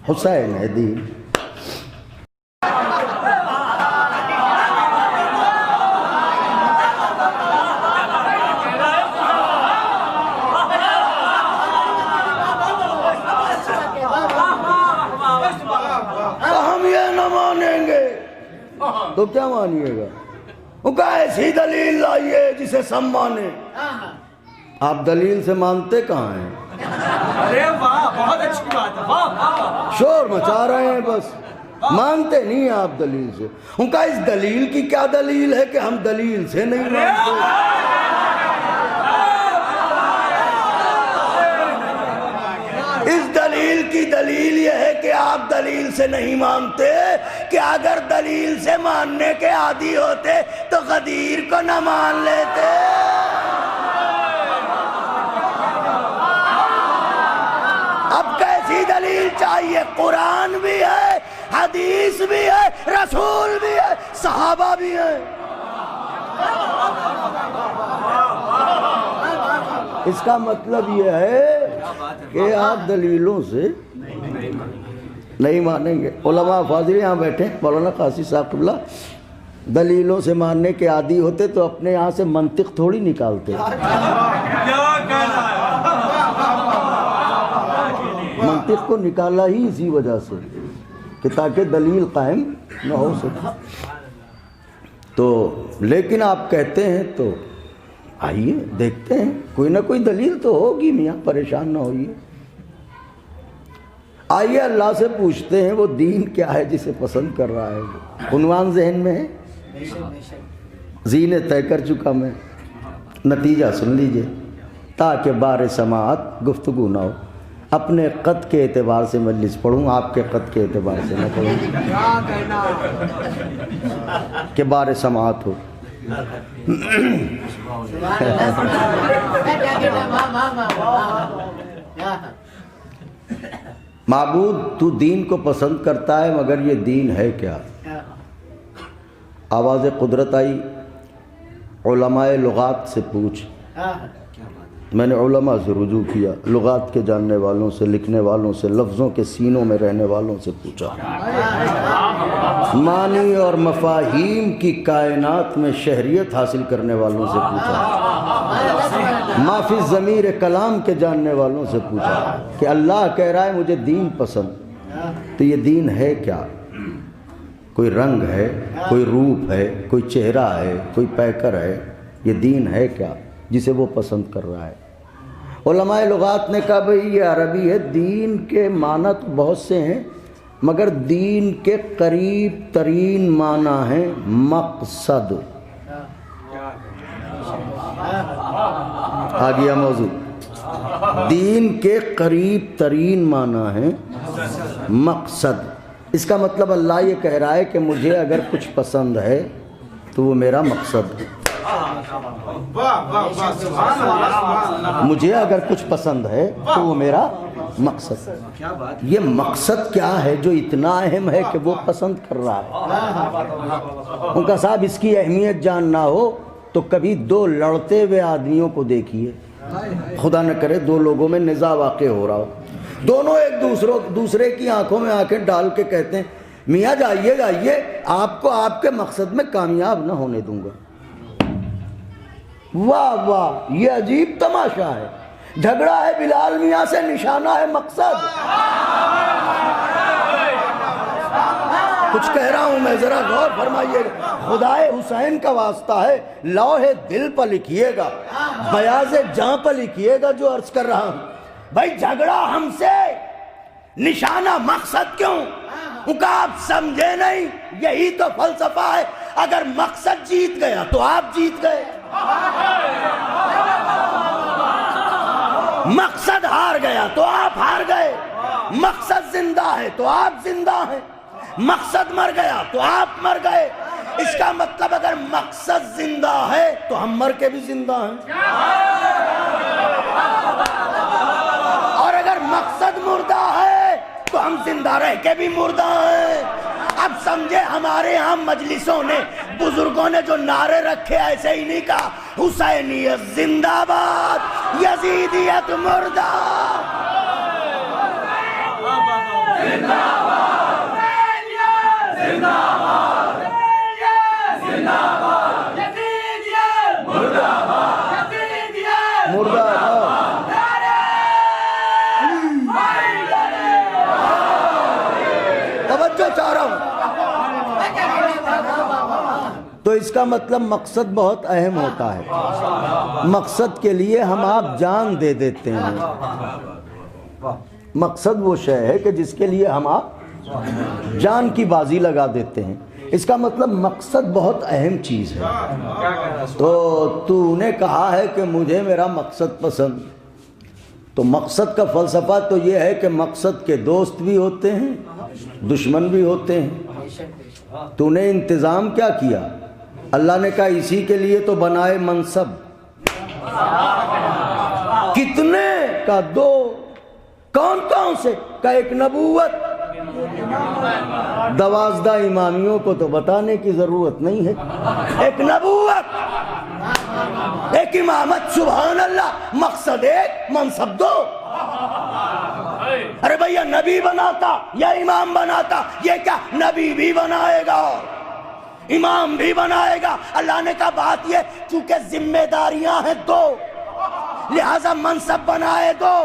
حسین ہے دین۔ تو کیا مانیے گا؟ وہ کہا ایسی دلیل لائیے جسے سب مانے۔ آپ دلیل سے مانتے کہاں ہیں؟ ارے واہ بہت اچھی بات ہے، شور مچا رہے ہیں بس، مانتے نہیں ہیں آپ دلیل سے۔ ان کا اس دلیل کی کیا دلیل ہے کہ ہم دلیل سے نہیں مانتے؟ اس دلیل کی دلیل یہ ہے کہ آپ دلیل سے نہیں مانتے کہ اگر دلیل سے ماننے کے عادی ہوتے تو غدیر کو نہ مان لیتے۔ اب کیسی دلیل چاہیے؟ قرآن بھی ہے، حدیث بھی ہے، رسول بھی ہے، صحابہ بھی ہیں۔ اس کا مطلب یہ ہے کہ آپ دلیلوں سے نہیں مانیں گے۔ علماء فاضل یہاں بیٹھے، مولانا قاضی صاحب قبلہ دلیلوں سے ماننے کے عادی ہوتے تو اپنے یہاں سے منطق تھوڑی نکالتے۔ منطق کو نکالا ہی اسی وجہ سے کہ تاکہ دلیل قائم نہ ہو سکے۔ تو لیکن آپ کہتے ہیں تو آئیے دیکھتے ہیں، کوئی نہ کوئی دلیل تو ہوگی میاں، پریشان نہ ہوئیے۔ آئیے اللہ سے پوچھتے ہیں وہ دین کیا ہے جسے پسند کر رہا ہے۔ عنوان ذہن میں ہے، زینے طے کر چکا میں، نتیجہ سن لیجئے تاکہ بار سماعت گفتگو نہ ہو۔ اپنے قد کے اعتبار سے مجلس پڑھوں، آپ کے قد کے اعتبار سے نہ پڑھوں کہ بار سماعت ہو۔ معبود تو دین کو پسند کرتا ہے مگر یہ دین ہے کیا؟ آواز قدرت آئی، علماء لغات سے پوچھ۔ میں نے علماء سے رجوع کیا، لغات کے جاننے والوں سے، لکھنے والوں سے، لفظوں کے سینوں میں رہنے والوں سے پوچھا، معنی اور مفاہیم کی کائنات میں شہریت حاصل کرنے والوں سے پوچھا، ما فی ضمیر کلام کے جاننے والوں سے پوچھا کہ اللہ کہہ رہا ہے مجھے دین پسند، تو یہ دین ہے کیا؟ کوئی رنگ ہے، کوئی روپ ہے، کوئی چہرہ ہے، کوئی پیکر ہے، یہ دین ہے کیا جسے وہ پسند کر رہا ہے؟ علماء لغات نے کہا بھئی یہ عربی ہے، دین کے معنی تو بہت سے ہیں مگر دین کے قریب ترین معنی ہیں مقصد۔ آ گیا موضوع، دین کے قریب ترین معنی ہیں مقصد۔ اس کا مطلب اللہ یہ کہہ رہا ہے کہ مجھے اگر کچھ پسند ہے تو وہ میرا مقصد ہے، مجھے اگر کچھ پسند ہے تو وہ میرا مقصد ہے۔ یہ مقصد کیا ہے جو اتنا اہم ہے کہ وہ پسند کر رہا ہے؟ ان کا صاحب اس کی اہمیت جاننا ہو تو کبھی دو لڑتے ہوئے آدمیوں کو دیکھیے، خدا نہ کرے دو لوگوں میں نزاع واقع ہو رہا ہو، دونوں ایک دوسرے کی آنکھوں میں آنکھیں ڈال کے کہتے ہیں میاں جائیے گائیے، آپ کو آپ کے مقصد میں کامیاب نہ ہونے دوں گا۔ واہ واہ، یہ عجیب تماشا ہے، جھگڑا ہے بلال میاں سے، نشانہ ہے مقصد۔ کچھ کہہ رہا ہوں میں، ذرا غور فرمائیے گا، خدائے حسین کا واسطہ ہے، لوح دل پر لکھیے گا، بیاض جاں پر لکھیے گا جو عرض کر رہا ہوں۔ بھائی جھگڑا ہم سے، نشانہ مقصد کیوں؟ ان کا آپ سمجھے نہیں، یہی تو فلسفہ ہے۔ اگر مقصد جیت گیا تو آپ جیت گئے، مقصد ہار گیا تو آپ ہار گئے، مقصد زندہ ہے تو آپ زندہ ہیں، مقصد مر گیا تو آپ مر گئے۔ اس کا مطلب اگر مقصد زندہ ہے تو ہم مر کے بھی زندہ ہیں، اور اگر مقصد مردہ ہے تو ہم زندہ رہ کے بھی مردہ ہیں۔ اب سمجھے ہمارے ہاں مجلسوں نے، بزرگوں نے جو نعرے رکھے ایسے ہی نہیں کہا حسینیت زندہ باد، یزیدیت مردہ، زندہ باد، زندہ باد، زندہ باد، یزیدیت مردہ باد، یزیدیت مردہ باد۔ توجہ چاہ رہا ہوں۔ تو اس کا مطلب مقصد بہت اہم ہوتا ہے، مقصد کے لیے ہم آپ جان دے دیتے ہیں۔ مقصد وہ شے ہے کہ جس کے لیے ہم آپ جان کی بازی لگا دیتے ہیں، اس کا مطلب مقصد بہت اہم چیز ہے۔ تو نے کہا ہے کہ مجھے میرا مقصد پسند، تو مقصد کا فلسفہ تو یہ ہے کہ مقصد کے دوست بھی ہوتے ہیں، دشمن بھی ہوتے ہیں۔ تو نے انتظام کیا کیا؟ اللہ نے کہا اسی کے لیے تو بنائے منصب، کتنے کا دو، کون کون سے کا؟ ایک نبوت، 12 امامیوں کو تو بتانے کی ضرورت نہیں ہے. ایک نبوت، ایک امامت، سبحان اللہ. مقصد ایک، منصب دو. ارے بھیا نبی بناتا یا امام بناتا؟ یہ کیا نبی بھی بنائے گا امام بھی بنائے گا. اللہ نے کہا بات یہ چونکہ ذمہ داریاں ہیں دو، لہذا منصب بنائے دو.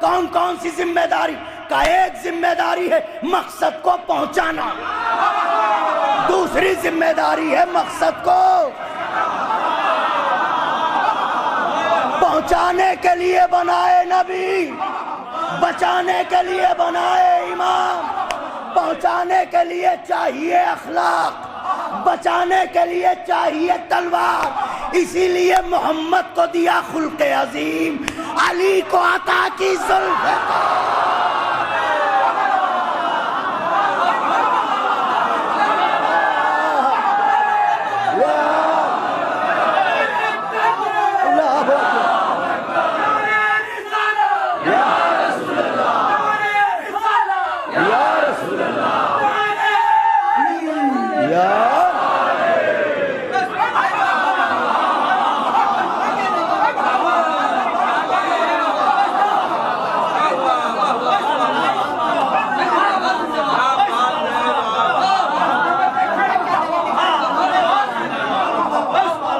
کون کون سی ذمہ داری؟ کا ایک ذمہ داری ہے مقصد کو پہنچانا، دوسری ذمہ داری ہے مقصد کو پہنچانے کے لیے بنائے نبی، بچانے کے لیے بنائے امام. پہنچانے کے لیے چاہیے اخلاق، بچانے کے لیے چاہیے تلوار. اسی لیے محمد کو دیا خلق عظیم، علی کو عطا کی ذوالفقار.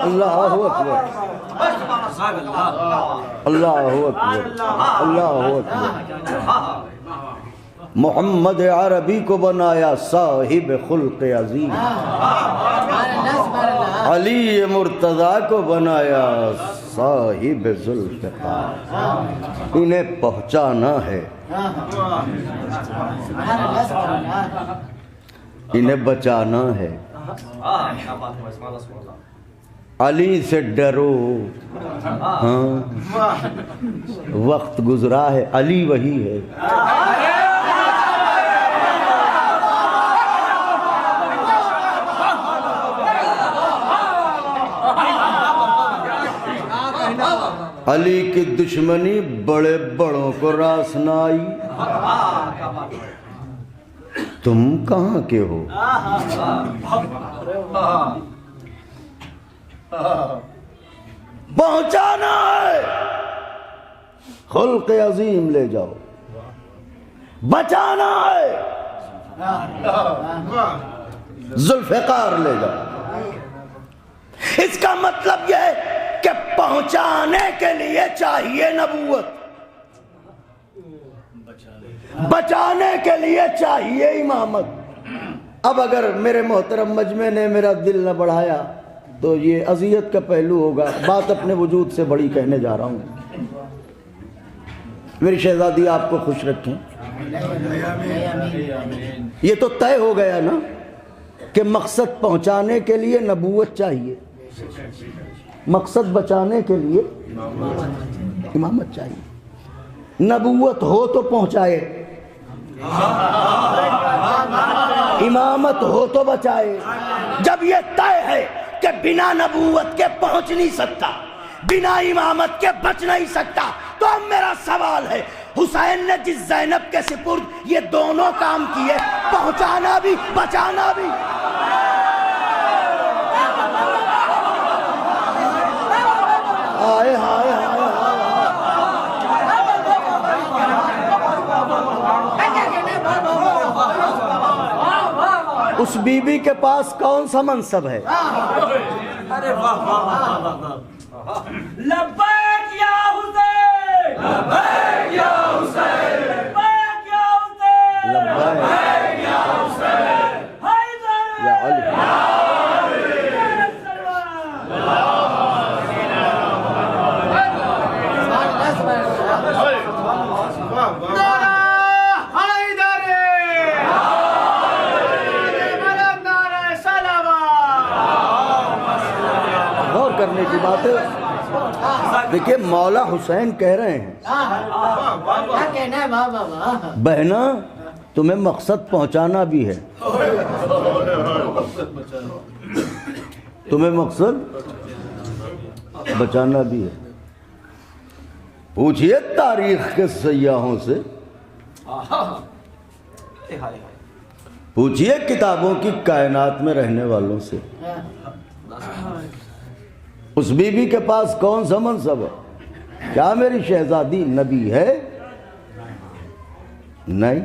اللہ اکبر، اللہ اکبر، اللہ اکبر. محمد عربی کو بنایا صاحب خلق عظیم، علی مرتضیٰ کو بنایا صاحب ذوالفقار. انہیں پہنچانا ہے، انہیں بچانا ہے. علی سے ڈرو. ہاں وقت گزرا ہے، علی وہی ہے. علی کی دشمنی بڑے بڑوں کو راس نہ آئی. تم کہاں کے ہو؟ پہنچانا ہے، خلق عظیم لے جاؤ. بچانا ہے، ذوالفقار لے جاؤ. اس کا مطلب یہ ہے کہ پہنچانے کے لیے چاہیے نبوت، بچانے کے لیے چاہیے امامت. اب اگر میرے محترم مجمع نے میرا دل نہ بڑھایا تو یہ اذیت کا پہلو ہوگا. بات اپنے وجود سے بڑی کہنے جا رہا ہوں. میری شہزادی آپ کو خوش رکھیں. یہ تو طے ہو گیا نا کہ مقصد پہنچانے کے لیے نبوت چاہیے، مقصد بچانے کے لیے امامت چاہیے. نبوت ہو تو پہنچائے، امامت ہو تو بچائے. جب یہ طے ہے کہ بنا نبوت کے پہنچ نہیں سکتا، بنا امامت کے بچ نہیں سکتا، تو اب میرا سوال ہے، حسین نے جس زینب کے سپرد یہ دونوں کام کیے، پہنچانا بھی بچانا بھی، ہائے ہائے ہائے. اس بی بی کے پاس کون سا منصب ہے؟ ارے واہ واہ واہ. لبیک یا حسین، لبیک یا حسین، لبیک یا حسین، لبیک یا حسین، حیدر یا علی. کرنے کی بات ہے. دیکھیں مولا حسین کہہ رہے ہیں بہنا تمہیں مقصد پہنچانا بھی ہے، تمہیں مقصد بچانا بھی ہے. پوچھئے تاریخ کے سیاحوں سے پوچھئے کتابوں کی کائنات میں رہنے والوں سے، اس بی بی کے پاس کون سا منصب ہے؟ کیا میری شہزادی نبی ہے؟ نہیں۔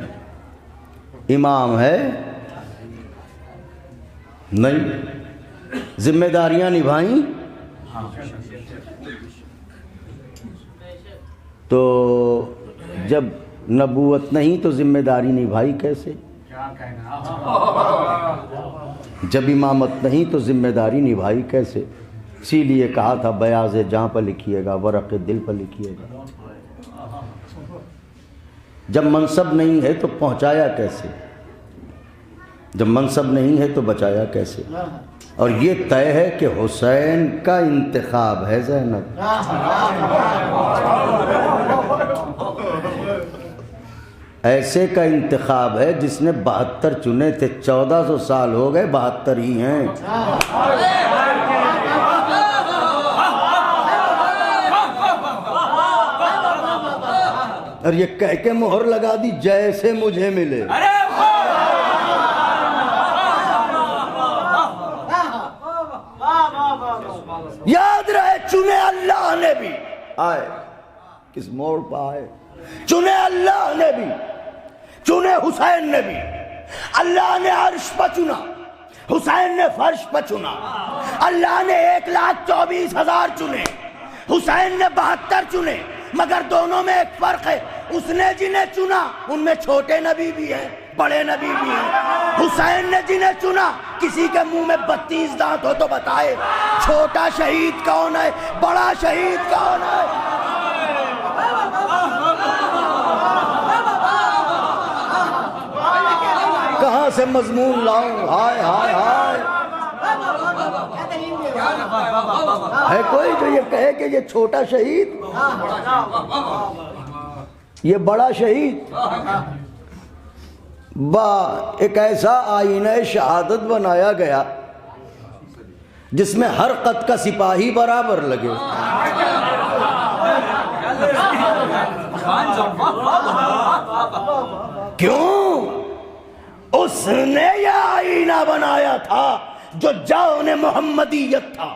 امام ہے؟ نہیں۔ ذمہ داریاں نبھائیں؟ تو جب نبوت نہیں تو ذمہ داری نبھائی کیسے؟ جب امامت نہیں تو ذمہ داری نبھائی کیسے؟ اسی لیے کہا تھا بیاض جاں پر لکھیے گا، ورق دل پر لکھیے گا۔ جب منصب نہیں ہے تو پہنچایا کیسے؟ جب منصب نہیں ہے تو بچایا کیسے؟ اور یہ طے ہے کہ حسین کا انتخاب ہے زینب۔ ایسے کا انتخاب ہے جس نے 72 چنے تھے، 1400 سال ہو گئے، 72 ہی ہیں۔ اور یہ کہہ کے مہر لگا دی جیسے مجھے ملے۔ یاد رہے چنے اللہ نے بھی، آئے کس موڑ پہ آئے، چنے اللہ نے بھی، چنے حسین نے بھی۔ اللہ نے عرش پہ چنا، حسین نے فرش پہ چنا۔ اللہ نے 1,24,000 چنے، حسین نے 72 چنے، مگر دونوں میں ایک فرق ہے، اس نے جنہیں چنا ان میں چھوٹے نبی بھی ہیں، بڑے نبی بھی ہیں۔ حسین نے جنہیں چنا، کسی کے منہ میں 32 دانت ہو تو بتائے چھوٹا شہید کون ہے، بڑا شہید کون ہے؟ کہاں سے مضمون لاؤں؟ ہائے ہائے ہائے، ہے کوئی جو یہ کہے کہ یہ چھوٹا شہید، یہ بڑا شہید؟ ایک ایسا آئینہ شہادت بنایا گیا جس میں ہر قد کا سپاہی برابر لگے۔ کیوں؟ اس نے یہ آئینہ بنایا تھا جو جان محمدیت تھا۔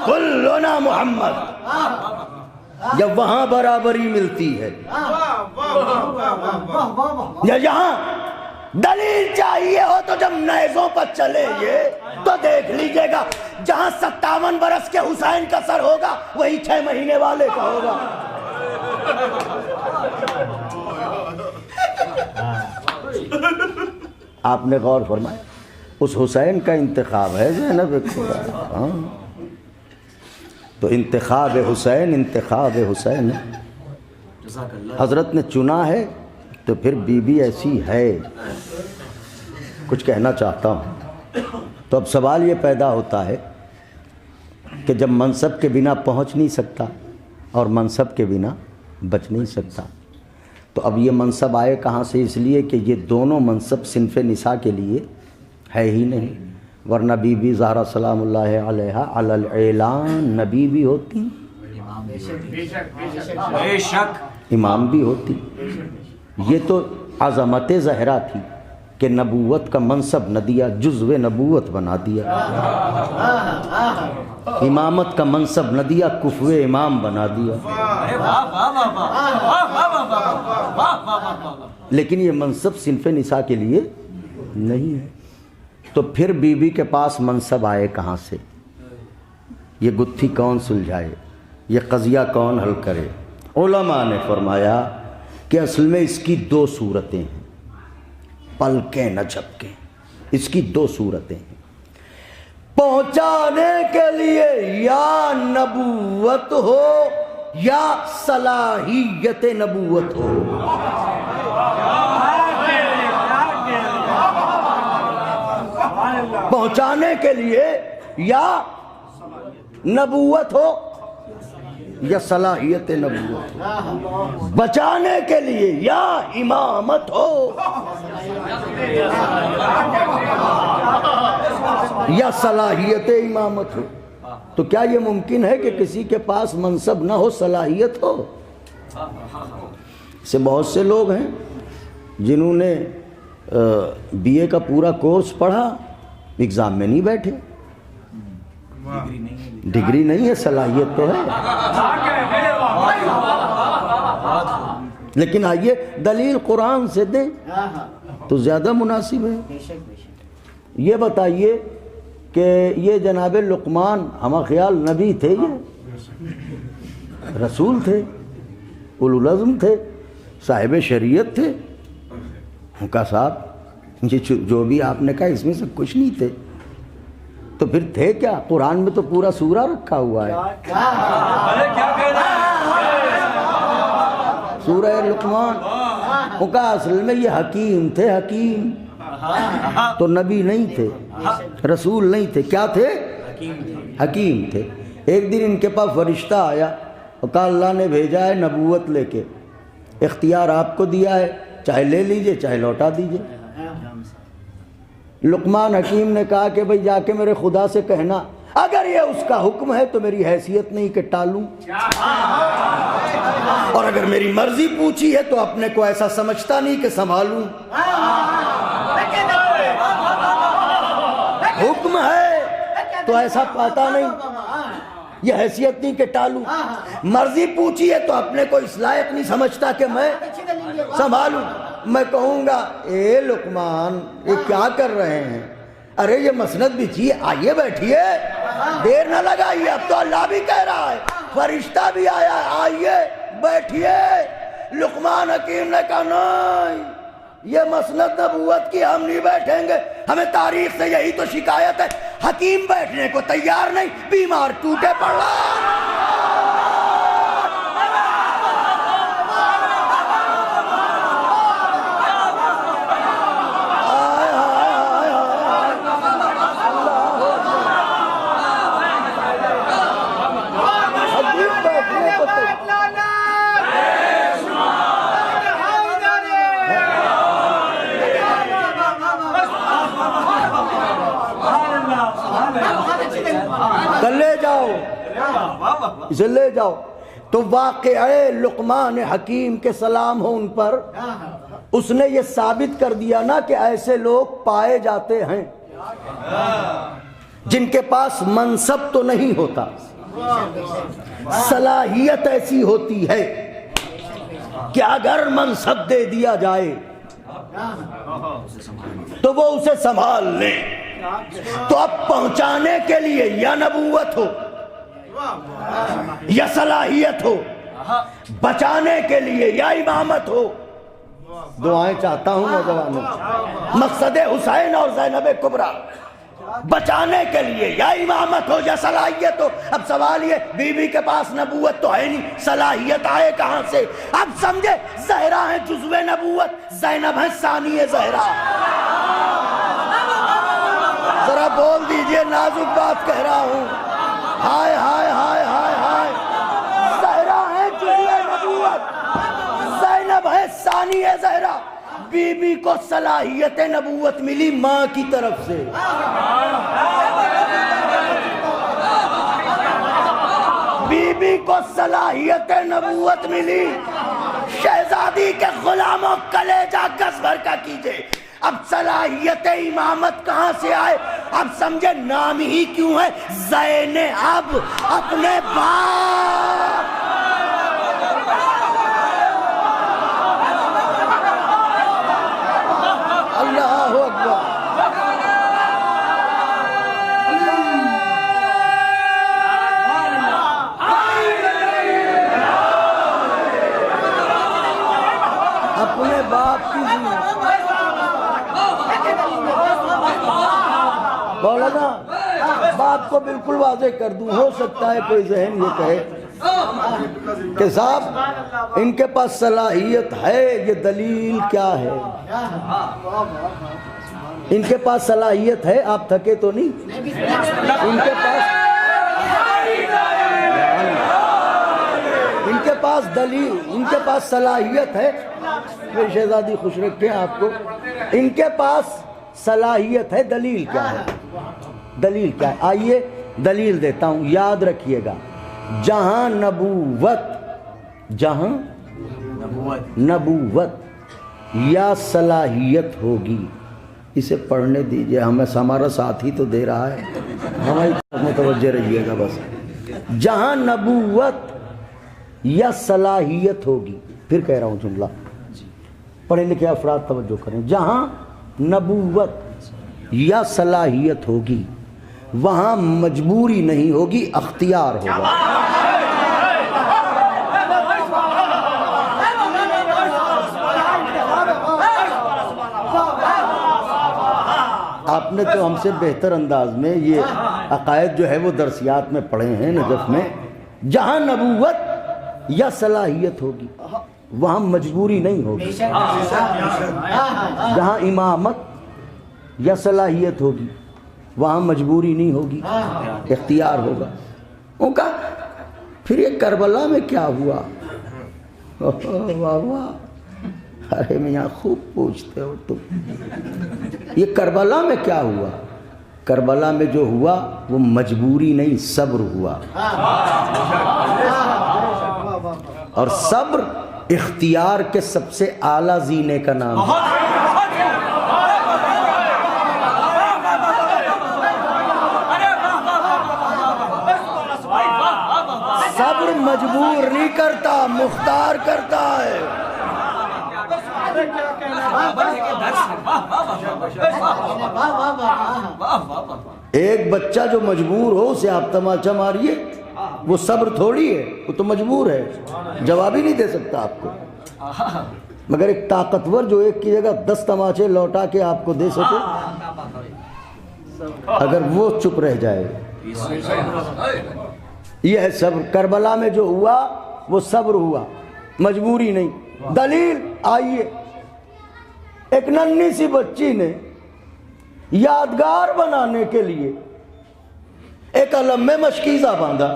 کلنا محمد، جب وہاں برابری ملتی ہے، یا یہاں دلیل چاہیے ہو تو جب نیزوں پر چلے یہ تو دیکھ لیجئے گا، جہاں 57 برس کے حسین کا سر ہوگا وہی 6 مہینے والے کا ہوگا۔ آپ نے غور فرمایا، اس حسین کا انتخاب ہے زینب ہاں، تو انتخاب حسین، انتخاب حسین حضرت نے چنا ہے تو پھر بی بی ایسی ہے۔ کچھ کہنا چاہتا ہوں، تو اب سوال یہ پیدا ہوتا ہے کہ جب منصب کے بنا پہنچ نہیں سکتا اور منصب کے بنا بچ نہیں سکتا، تو اب یہ منصب آئے کہاں سے؟ اس لیے کہ یہ دونوں منصب صنف نساء کے لیے ہے ہی نہیں، ورنہ بی بی زہرا سلام اللہ علیہا علی الاعلان نبی بھی ہوتی، امام بھی ہوتی۔ یہ تو عظمت زہرا تھی کہ نبوت کا منصب نہ دیا، جزو نبوت بنا دیا، امامت کا منصب نہ دیا، کفو امام بنا دیا۔ لیکن یہ منصب صنف نساء کے لیے نہیں ہے، تو پھر بی بی کے پاس منصب آئے کہاں سے؟ یہ گتھی کون سلجھائے؟ یہ قضیہ کون حل کرے؟ علماء نے فرمایا کہ اصل میں اس کی 2 صورتیں ہیں، پلکیں نہ جھپکیں، اس کی 2 صورتیں ہیں۔ پہنچانے کے لیے یا نبوت ہو یا صلاحیت نبوت ہو۔ پہنچانے کے لیے یا نبوت ہو یا صلاحیت نبوت ہو، بچانے کے لیے یا امامت ہو یا صلاحیت امامت ہو۔ تو کیا یہ ممکن ہے کہ کسی کے پاس منصب نہ ہو، صلاحیت ہو؟ سے بہت سے لوگ ہیں جنہوں نے بی اے کا پورا کورس پڑھا ایگزام میں نہیں بیٹھے. ڈگری نہیں ہے, صلاحیت تو ہے. لیکن آئیے دلیل قرآن سے دیں تو زیادہ مناسب ہے. یہ بتائیے کہ یہ جناب لقمان ہمہ خیال نبی تھے, یہ رسول تھے, اولو العزم تھے, صاحب شریعت تھے. ان کا صاحب یہ جو بھی آپ نے کہا اس میں سے کچھ نہیں تھے, تو پھر تھے کیا؟ قرآن میں تو پورا سورہ رکھا ہوا ہے, سورہ لقمان. ان کا اصل میں یہ حکیم تھے, حکیم تو نبی نہیں تھے, رسول نہیں تھے. کیا تھے؟ حکیم تھے. ایک دن ان کے پاس فرشتہ آیا اور کہا اللہ نے بھیجا ہے نبوت لے کے, اختیار آپ کو دیا ہے, چاہے لے لیجئے چاہے لوٹا دیجئے. لقمان حکیم نے کہا کہ بھئی جا کے میرے خدا سے کہنا اگر یہ اس کا حکم ہے تو میری حیثیت نہیں کہ ٹالوں, اور اگر میری مرضی پوچھی ہے تو اپنے کو ایسا سمجھتا نہیں کہ سنبھالوں. حکم ہے تو ایسا پاتا نہیں, یہ حیثیت نہیں کہ ٹالوں. مرضی پوچھی ہے تو اپنے کو اس لائق نہیں سمجھتا کہ میں سنبھالوں. میں کہوں گا اے لقمان یہ کیا کر رہے ہیں, ارے یہ مسند بچھیے, آئیے بیٹھیے, دیر نہ لگائیے, اب تو اللہ بھی کہہ رہا ہے, فرشتہ بھی آیا ہے, آئیے بیٹھیے. لقمان حکیم نے کہا نہیں, یہ مسند نبوت کی ہم نہیں بیٹھیں گے, ہمیں تاریخ سے یہی تو شکایت ہے, حکیم بیٹھنے کو تیار نہیں, بیمار ٹوٹے پڑ رہا. اسے لے جاؤ. تو واقعہ لقمان حکیم کے سلام ہو ان پر, اس نے یہ ثابت کر دیا نا کہ ایسے لوگ پائے جاتے ہیں جن کے پاس منصب تو نہیں ہوتا, صلاحیت ایسی ہوتی ہے کہ اگر منصب دے دیا جائے تو وہ اسے سنبھال لیں. تو اب پہنچانے کے لیے یا نبوت ہو یا صلاحیت ہو, بچانے کے لیے یا امامت ہو. دعائیں چاہتا ہوں نوجوانوں, مقصد حسین اور زینب کبریٰ, بچانے کے لیے یا امامت ہو یا صلاحیت ہو. اب سوال یہ, بی بی کے پاس نبوت تو ہے نہیں, صلاحیت آئے کہاں سے؟ اب سمجھے, زہرا ہیں جزو نبوت, زینب ہیں ثانی زہرا. ذرا بول دیجئے, نازک بات کہہ رہا ہوں. ہائے ہائے ہائے ہائے ہائے, زہرا ہے جزو نبوت, زینب ہے ثانی زہرا. بی بی کو صلاحیت نبوت ملی ماں کی طرف سے. بی بی کو صلاحیت نبوت ملی, شہزادی کے غلاموں کلیجہ گز بھر کا کیجئے. اب صلاحیت امامت کہاں سے آئے؟ اب سمجھے نام ہی کیوں ہے زینب, اپنے باپ. اللہ اکبر. اپنے باپ کی بولا نا, بات کو بالکل واضح کر دوں. ہو سکتا ہے کوئی ذہن یہ کہے کہ صاحب ان کے پاس صلاحیت ہے, یہ دلیل کیا ہے؟ ان کے پاس صلاحیت ہے, آپ تھکے تو نہیں؟ ان کے پاس دلیل, ان کے پاس صلاحیت ہے. میری شہزادی خوش رکھیں آپ کو, ان کے پاس صلاحیت ہے. دلیل کیا ہے؟ دلیل کیا ہے؟ آئیے دلیل دیتا ہوں, یاد رکھیے گا. جہاں نبوت یا صلاحیت ہوگی. اسے پڑھنے دیجئے، ہمارا ساتھی تو دے رہا ہے، ہماری طرف متوجہ رہیے گا بس. جہاں نبوت یا صلاحیت ہوگی، پھر کہہ رہا ہوں جملہ، پڑھے لکھے افراد توجہ کریں، جہاں نبوت یا صلاحیت ہوگی وہاں مجبوری نہیں ہوگی، اختیار ہوگا. آپ نے تو ہم سے بہتر انداز میں یہ عقائد جو ہے وہ درسیات میں پڑھے ہیں نجف میں. جہاں نبوت یا صلاحیت ہوگی وہاں مجبوری نہیں ہوگی. جہاں امامت یا صلاحیت ہوگی وہاں مجبوری نہیں ہوگی، اختیار ہوگا. ان کا پھر یہ کربلا میں کیا ہوا؟ واہ واہ، ارے میاں خوب پوچھتے ہو تم. یہ کربلا میں کیا ہوا؟ کربلا میں جو ہوا وہ مجبوری نہیں، صبر ہوا. اور صبر اختیار کے سب سے اعلیٰ زینے کا نام ہے. صبر مجبور نہیں کرتا، مختار کرتا ہے. ایک بچہ جو مجبور ہو اسے آپ تماچا ماریے، وہ صبر تھوڑی ہے، وہ تو مجبور ہے، جواب ہی نہیں دے سکتا آپ کو. مگر ایک طاقتور جو ایک کی جگہ 10 تماچے لوٹا کے آپ کو دے سکے، اگر وہ چپ رہ جائے، یہ ہے صبر. کربلا میں جو ہوا وہ صبر ہوا، مجبوری نہیں. دلیل آئیے، ایک ننھی سی بچی نے یادگار بنانے کے لیے ایک علم میں مشکیزہ باندھا.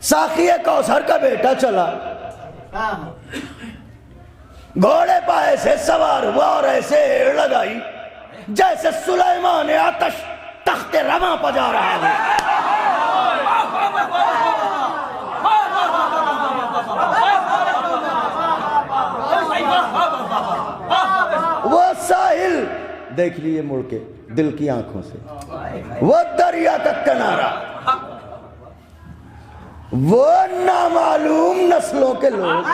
ساقی کوثر کا بیٹا چلا، گھوڑے پائے سے سوار ہوا اور ایسے ایڑ لگائی جیسے سلیمان آتش تخت رواں پجا رہا ہے. وہ ساحل دیکھ لیے مڑ کے دل کی آنکھوں سے، وہ دریا کا کنارہ، وہ نامعلوم نسلوں کے لوگ،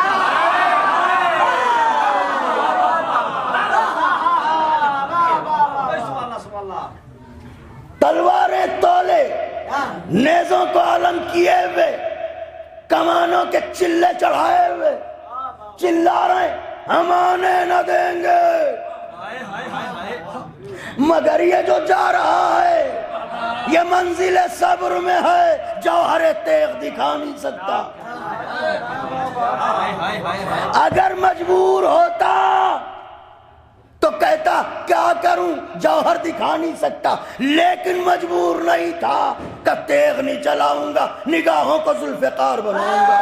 تلواریں تولے، نیزوں کو علم کیے ہوئے، کمانوں کے چلے چڑھائے ہوئے چلا رہے ہم آنے نہ دیں گے. مگر یہ جو جا رہا ہے یہ منزل صبر میں ہے، جوہر تیغ دکھا نہیں سکتا. اگر مجبور ہوتا تو کہتا کیا کروں، جوہر دکھا نہیں سکتا. لیکن مجبور نہیں تھا کہ تیغ نہیں چلاؤں گا، نگاہوں کو ذوالفقار بناؤں گا.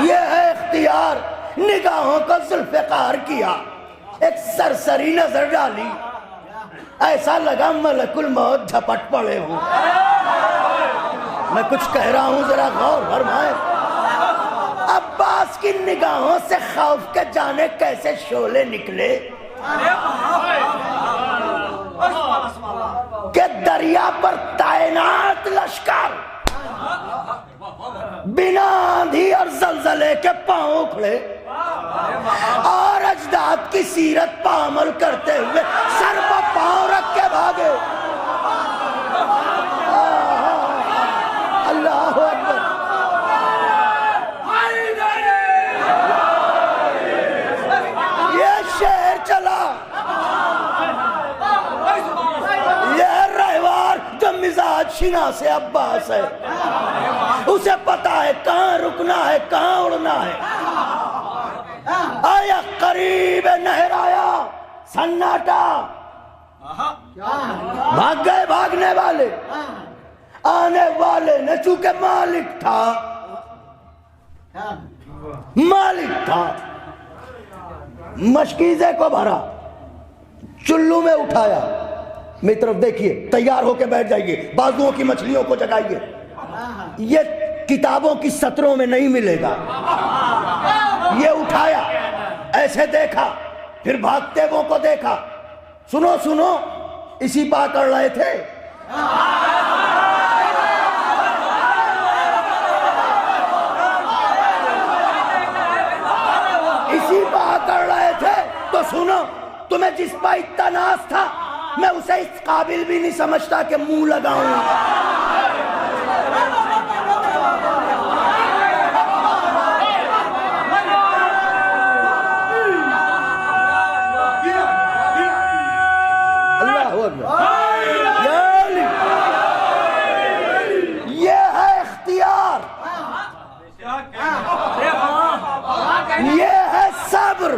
یہ ہے اختیار. نگاہوں کو ذوالفقار کیا، ایک سرسری نظر ڈالی، ایسا لگا ملک الموت جھپٹ پڑے ہوں. میں کچھ کہہ رہا ہوں، ذرا غور فرمائیں. عباس کی نگاہوں سے خوف کے جانے کیسے شعلے نکلے کہ دریا پر تعینات لشکر بنا آندھی اور زلزلے کے پاؤں اکھڑے اور اجداد کی سیرت پہ عمل کرتے ہوئے سر پہ پاؤں رکھ کے بھاگے. اللہ اکبر. یہ شہر چلا، یہ رہوار جو مزاج شناس عباس ہے، اسے پتا ہے کہاں رکنا ہے، کہاں اڑنا ہے. آیا قریب نہر آیا، سناٹا، بھاگ گئے بھاگنے والے. آنے والے نے چونکہ مالک تھا مشکیزے کو بھرا، چلو میں اٹھایا. میری طرف دیکھیے، تیار ہو کے بیٹھ جائیے، بازوؤں کی مچھلیوں کو جگائیے. یہ کتابوں کی سطروں میں نہیں ملے گا۔ یہ اٹھایا، ایسے دیکھا، پھر بھاگتے وہ کو دیکھا۔ سنو سنو، اسی پا کر رہے تھے۔ اسی پا کر رہے تھے تو سنو، تمہیں جس پا اتنا ناز تھا میں اسے اس قابل بھی نہیں سمجھتا کہ منہ لگاؤں۔ اللہ اکبر۔ یہ ہے اختیار، یہ ہے صبر،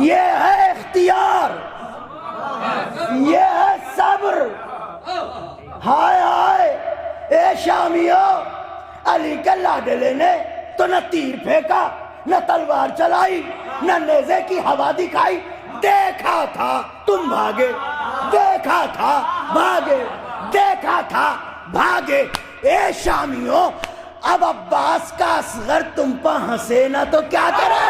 یہ ہے اختیار، یہ ہے صبر۔ ہائے ہائے اے شامیوں، علی کے لاڈلے نے تو نہ تیر پھینکا، نہ تلوار چلائی، نہ نیزے کی ہوا دکھائی۔ دیکھا تھا تم بھاگے، دیکھا تھا بھاگے، دیکھا تھا بھاگے۔ اے شامیوں، اب عباس کا اصغر تم پہ ہنسے نہ تو کیا کرے؟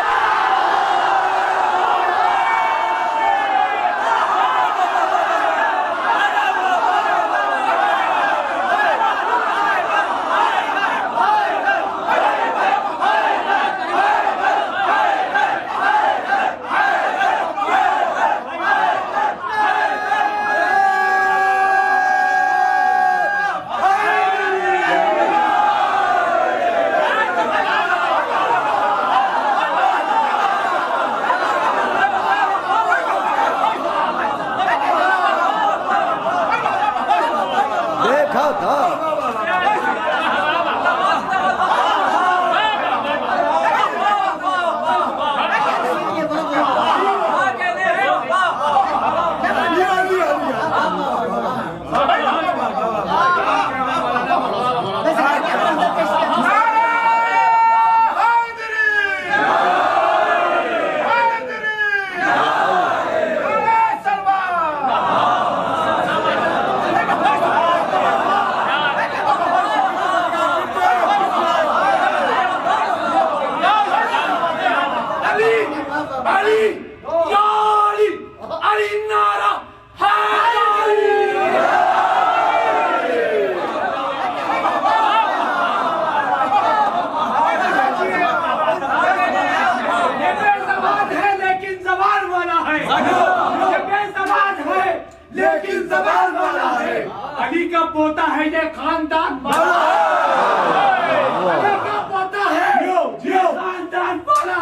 علی کا پوتا ہے یہ خاندان والا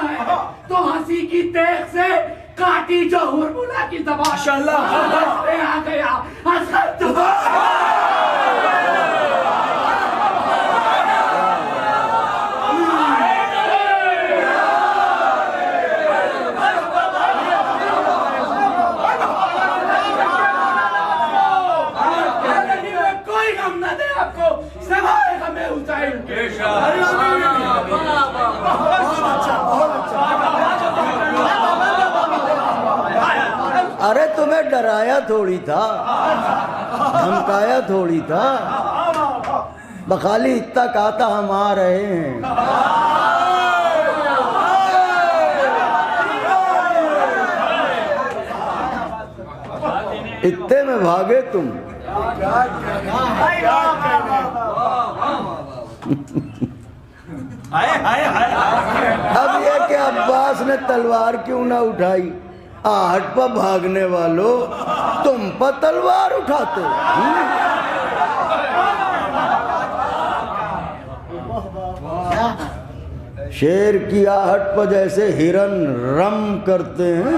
ہے تو ہنسی کی تیغ سے کاٹی جو ہرملا کی زبان ماشاءاللہ میں آ گیا حسن ارے تمہیں ڈرایا تھوڑی تھا، دھمکایا تھوڑی تھا، بخالی اتنا کہا تھا ہم آ رہے ہیں۔ اتنے میں بھاگے تم۔ اب یہ کہ عباس نے تلوار کیوں نہ اٹھائی؟ آہٹ پر بھاگنے والوں تم پر تلوار اٹھاتے۔ شیر کی آہٹ پر جیسے ہرن رم کرتے ہیں،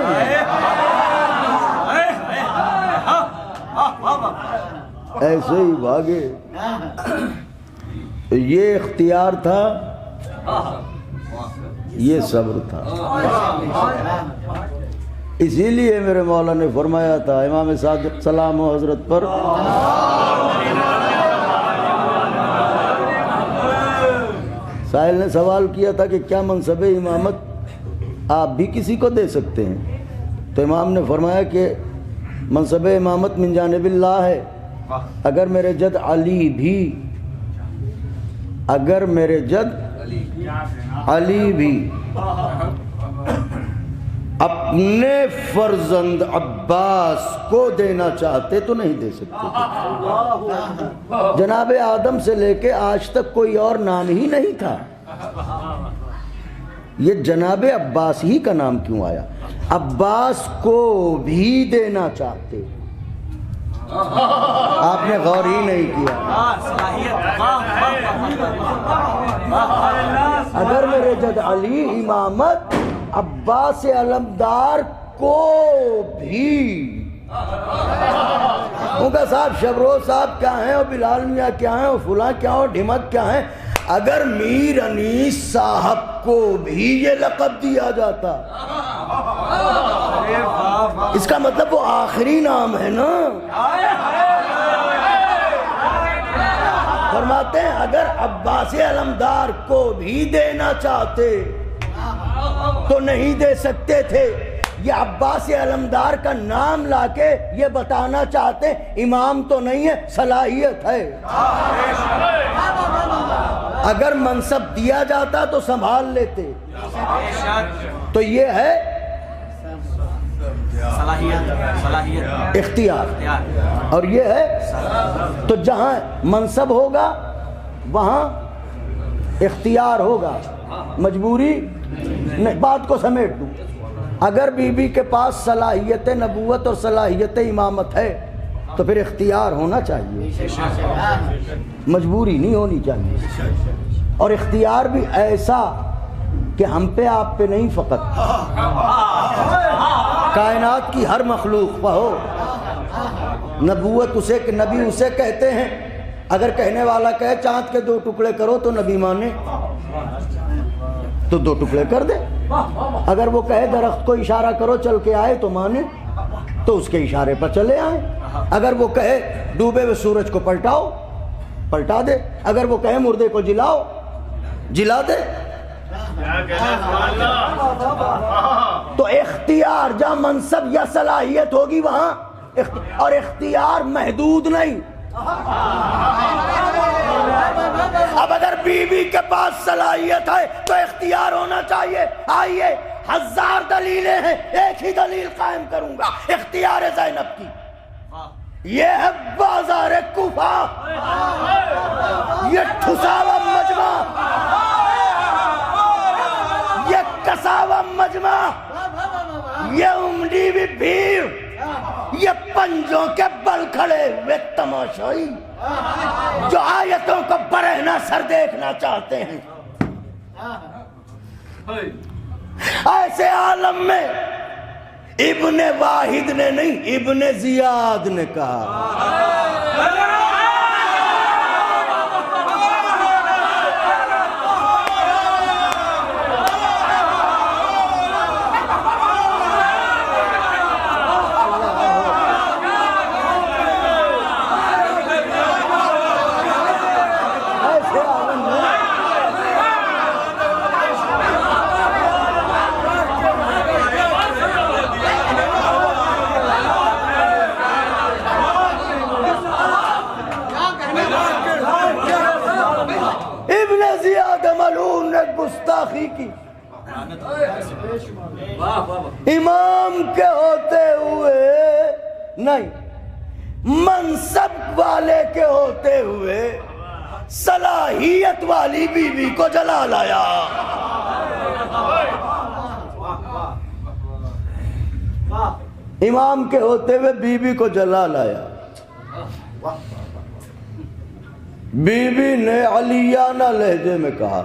ایسے ہی بھاگے۔ یہ اختیار تھا، یہ صبر تھا۔ اسی لیے میرے مولا نے فرمایا تھا، امام صادق سلام و حضرت پر، سائل نے سوال کیا تھا کہ کیا منصب امامت آپ بھی کسی کو دے سکتے ہیں؟ تو امام نے فرمایا کہ منصب امامت من جانب اللہ ہے، اگر میرے جد علی بھی اگر میرے جد علی بھی اپنے فرزند عباس کو دینا چاہتے تو نہیں دے سکتے. جناب آدم سے لے کے آج تک کوئی اور نام ہی نہیں تھا. یہ جناب عباس ہی کا نام کیوں آیا؟ عباس کو بھی دینا چاہتے. آپ نے غور ہی نہیں کیا. اگر میرے جد علی امامت عباس علمدار کو بھی. ان کا صاحب شبروز صاحب کیا ہیں اور بلال میاں کیا ہیں اور فلاں کیا اور ڈھمک کیا ہیں. اگر میر انیس صاحب کو بھی یہ لقب دیا جاتا اس کا مطلب وہ آخری نام ہے نا. فرماتے ہیں اگر عباس علمدار کو بھی دینا چاہتے تو نہیں دے سکتے تھے. یہ عباس علمدار کا نام لا کے یہ بتانا چاہتے امام تو نہیں ہے صلاحیت ہے. اگر منصب دیا جاتا تو سنبھال لیتے. تو یہ ہے صلاحیت اختیار اور یہ ہے. تو جہاں منصب ہوگا وہاں اختیار ہوگا. مجبوری نہیں. بات کو سمیٹ دوں. اگر بی بی کے پاس صلاحیت نبوت اور صلاحیت امامت ہے تو پھر اختیار ہونا چاہیے, مجبوری نہیں ہونی چاہیے. اور اختیار بھی ایسا کہ ہم پہ آپ پہ نہیں, فقط کائنات کی ہر مخلوق پہ ہو. نبوت اسے کہ نبی اسے کہتے ہیں. اگر کہنے والا کہے چاند کے 2 ٹکڑے کرو تو نبی مانے تو 2 ٹکڑے کر دے. اگر وہ کہے درخت کو اشارہ کرو چل کے آئے تو مانے تو اس کے اشارے پر چلے آئے. اگر وہ کہے ڈوبے ہوئے سورج کو پلٹاؤ پلٹا دے. اگر وہ کہے مردے کو جلاؤ جلا دے. تو اختیار جہاں منصب یا صلاحیت ہوگی وہاں اور اختیار محدود نہیں. اب اگر بی بی کے پاس صلاحیت ہے تو اختیار ہونا چاہیے. آئیے 1000 دلیلیں ہیں, ایک ہی دلیل قائم کروں گا اختیار زینب کی. یہ ہے بازار کوفہ, یہ ٹھساوا مجمع, یہ کساوا مجمع, یہ امڈی بھی بھیڑ, یہ پنجوں کے بل کھڑے ہوئے تماشائی جو آیتوں کو برہنہ سر دیکھنا چاہتے ہیں. ایسے عالم میں ابن واحد نے نہیں ابن زیاد نے کہا گستاخی کی. امام کے ہوتے ہوئے نہیں, منصب والے کے ہوتے ہوئے صلاحیت والی بی بی کو جلا لایا. امام کے ہوتے ہوئے بی بی کو جلا لایا. بی بی نے علیانہ لہجے میں کہا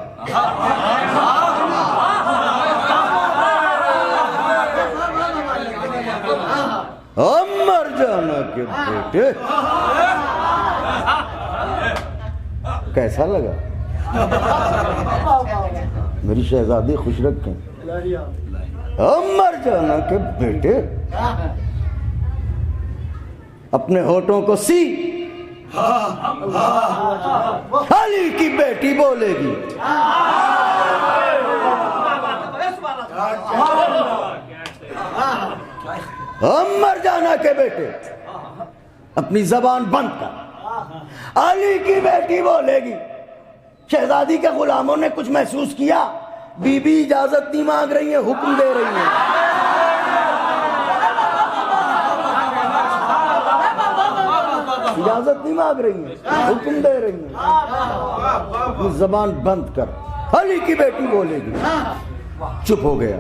عمر جانا کے بیٹے. کیسا لگا؟ میری شہزادی خوش رکھیں. عمر جانا کے بیٹے اپنے ہونٹوں کو سی. علی کی بیٹی بولے گی. عمر جانا کے بیٹے اپنی زبان بند کر. علی کی بیٹی بولے گی. شہزادی کے غلاموں نے کچھ محسوس کیا؟ بی بی اجازت نہیں مانگ رہی ہیں، حکم دے رہی ہیں۔ اجازت نہیں مانگ رہی ہیں، حکم دے رہی ہیں۔ زبان بند کر، علی کی بیٹی بولے گی۔ چپ ہو گیا۔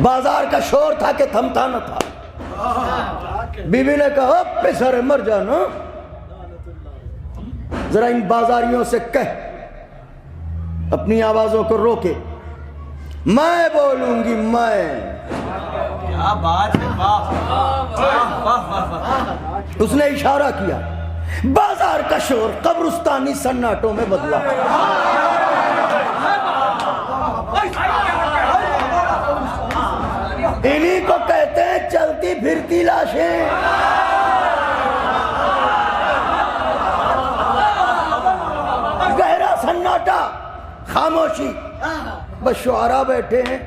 بازار کا شور تھا کہ تھمتا نہ تھا۔ بی بی نے کہا پسر مر جانا، ذرا ان بازاریوں سے کہہ اپنی آوازوں کو روکے، میں بولوں گی میں۔ کیا بات ہے، واہ واہ واہ واہ۔ اس نے اشارہ کیا، بازار کا شور قبرستانی سناٹوں میں بدلا۔ انہی کو کہتے ہیں چلتی پھرتی لاشیں۔ گہرا سناٹا، خاموشی، بس شعراء بیٹھے ہیں۔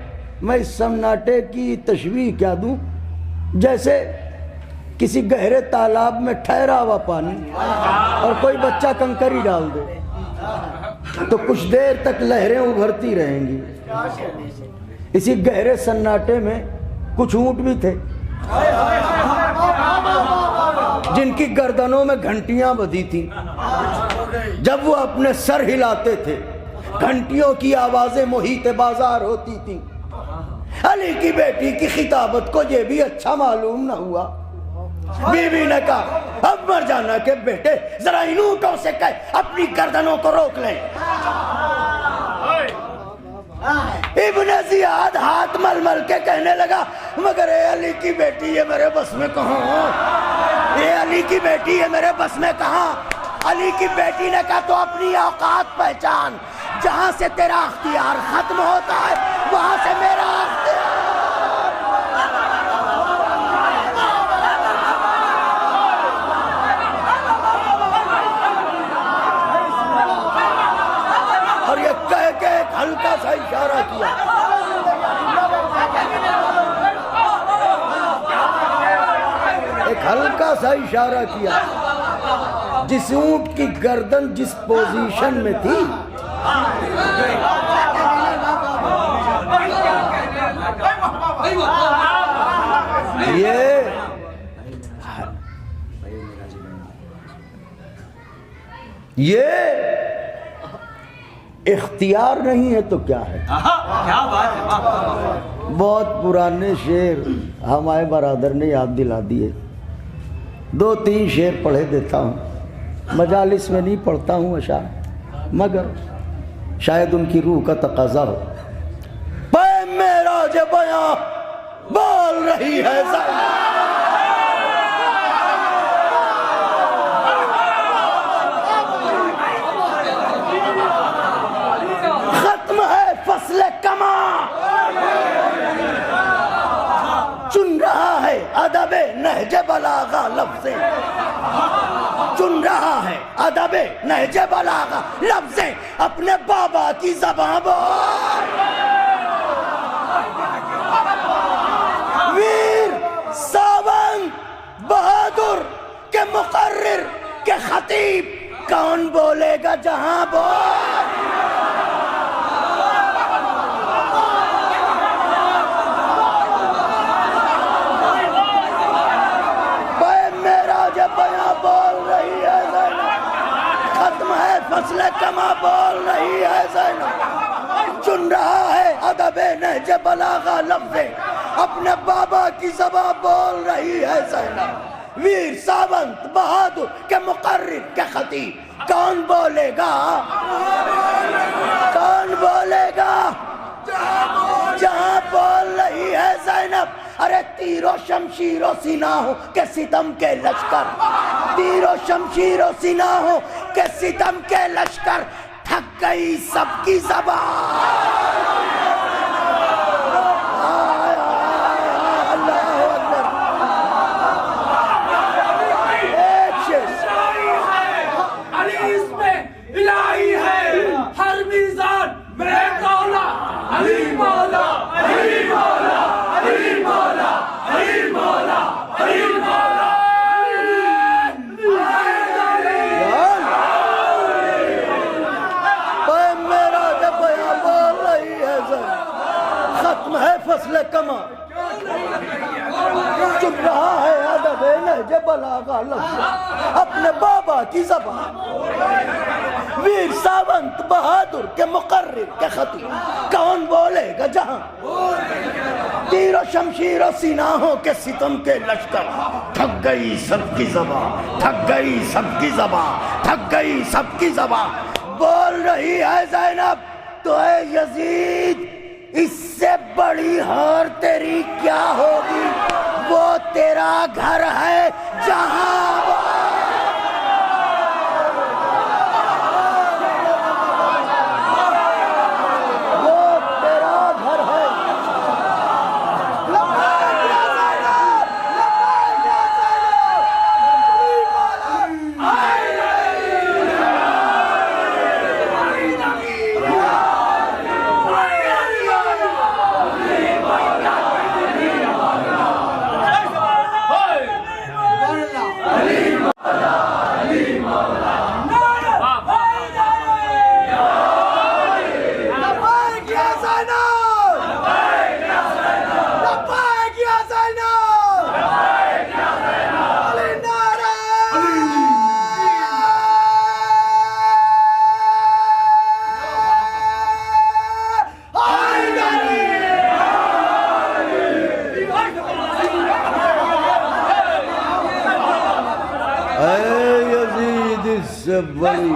میں اس سناٹے کی تشبیہ کیا دوں؟ جیسے کسی گہرے تالاب میں ٹھہرا ہوا پانی اور کوئی بچہ کنکری ڈال دے تو کچھ دیر تک لہریں ابھرتی رہیں گی۔ اسی گہرے سناٹے میں کچھ اونٹ بھی تھے جن کی گردنوں میں گھنٹیاں بدھی تھیں۔ جب وہ اپنے سر ہلاتے تھے گھنٹیوں کی آوازیں محیط بازار ہوتی تھیں۔ علی کی بیٹی کی خطابت کو یہ بھی اچھا معلوم نہ ہوا۔ بی بی نے کہا اب مر جانا کے بیٹے ذرا ان اونٹوں سے کہہ اپنی گردنوں کو روک لیں۔ ابن زیاد ہاتھ مل مل کے کہنے لگا مگر اے علی کی بیٹی یہ میرے بس میں کہاں، اے علی کی بیٹی یہ میرے بس میں کہاں۔ علی کی بیٹی نے کہا تو اپنی اوقات پہچان، جہاں سے تیرا اختیار ختم ہوتا ہے وہاں سے میرا اختیار۔ اور یہ کہہ کے ایک ہلکا سا اشارہ کیا۔ ایک ہلکا سا اشارہ کیا۔ جس اونٹ کی گردن جس پوزیشن میں تھی یہ اختیار نہیں ہے تو کیا ہے؟ کیا بات ہے، بہت پرانے شعر ہمارے برادر نے یاد دلا دیے۔ 2-3 شعر پڑھے دیتا ہوں، مجالس میں نہیں پڑھتا ہوں اشعار، مگر شاید ان کی روح کا تقاضا ہو۔ پے معراج بیاں بول رہی ہے زینب، ختم ہے فصل کماں، چن رہا ہے ادب نہج بلاغہ لفظیں، چن رہا ہے ادب نہج بلاغہ لفظیں، اپنے بابا کی زباں بول۔ ویر ساونت بہادر کے مقرر کے خطیب کون بولے گا جہاں بول۔ فصل کما بول رہی ہے زینب، چن رہا ہے ادب نہج بلاغہ لفظیں، اپنے بابا کی زبان بول رہی ہے زینب۔ ویر ساونت بہادر کے مقرر کے خطیب کون بولے گا، کون بولے گا جہاں بول رہی ہے زینب۔ ارے تیر و شمشیر و سیناہوں کے ستم کے لشکر، تیر و شمشیر و سیناہوں کے ستم کے لشکر، تھک گئی سب کی زبان۔ نسل کما چپ رہا ہے ادب لہجہ بلاغہ لفظ اپنے بابا کی زبان ویر ساونت بہادر کے مقرر کے خطیب کون بولے گا جہاں تیر و شمشیر و سیناہوں کے ستم کے لشکر تھک گئی سب کی زبان تھک گئی سب کی زبان تھک گئی سب کی زبان بول رہی ہے زینب تو اے یزید اس سے بڑی ہار تیری کیا ہوگی وہ تیرا گھر ہے جہاں وہ تیرا گھر ہے بڑی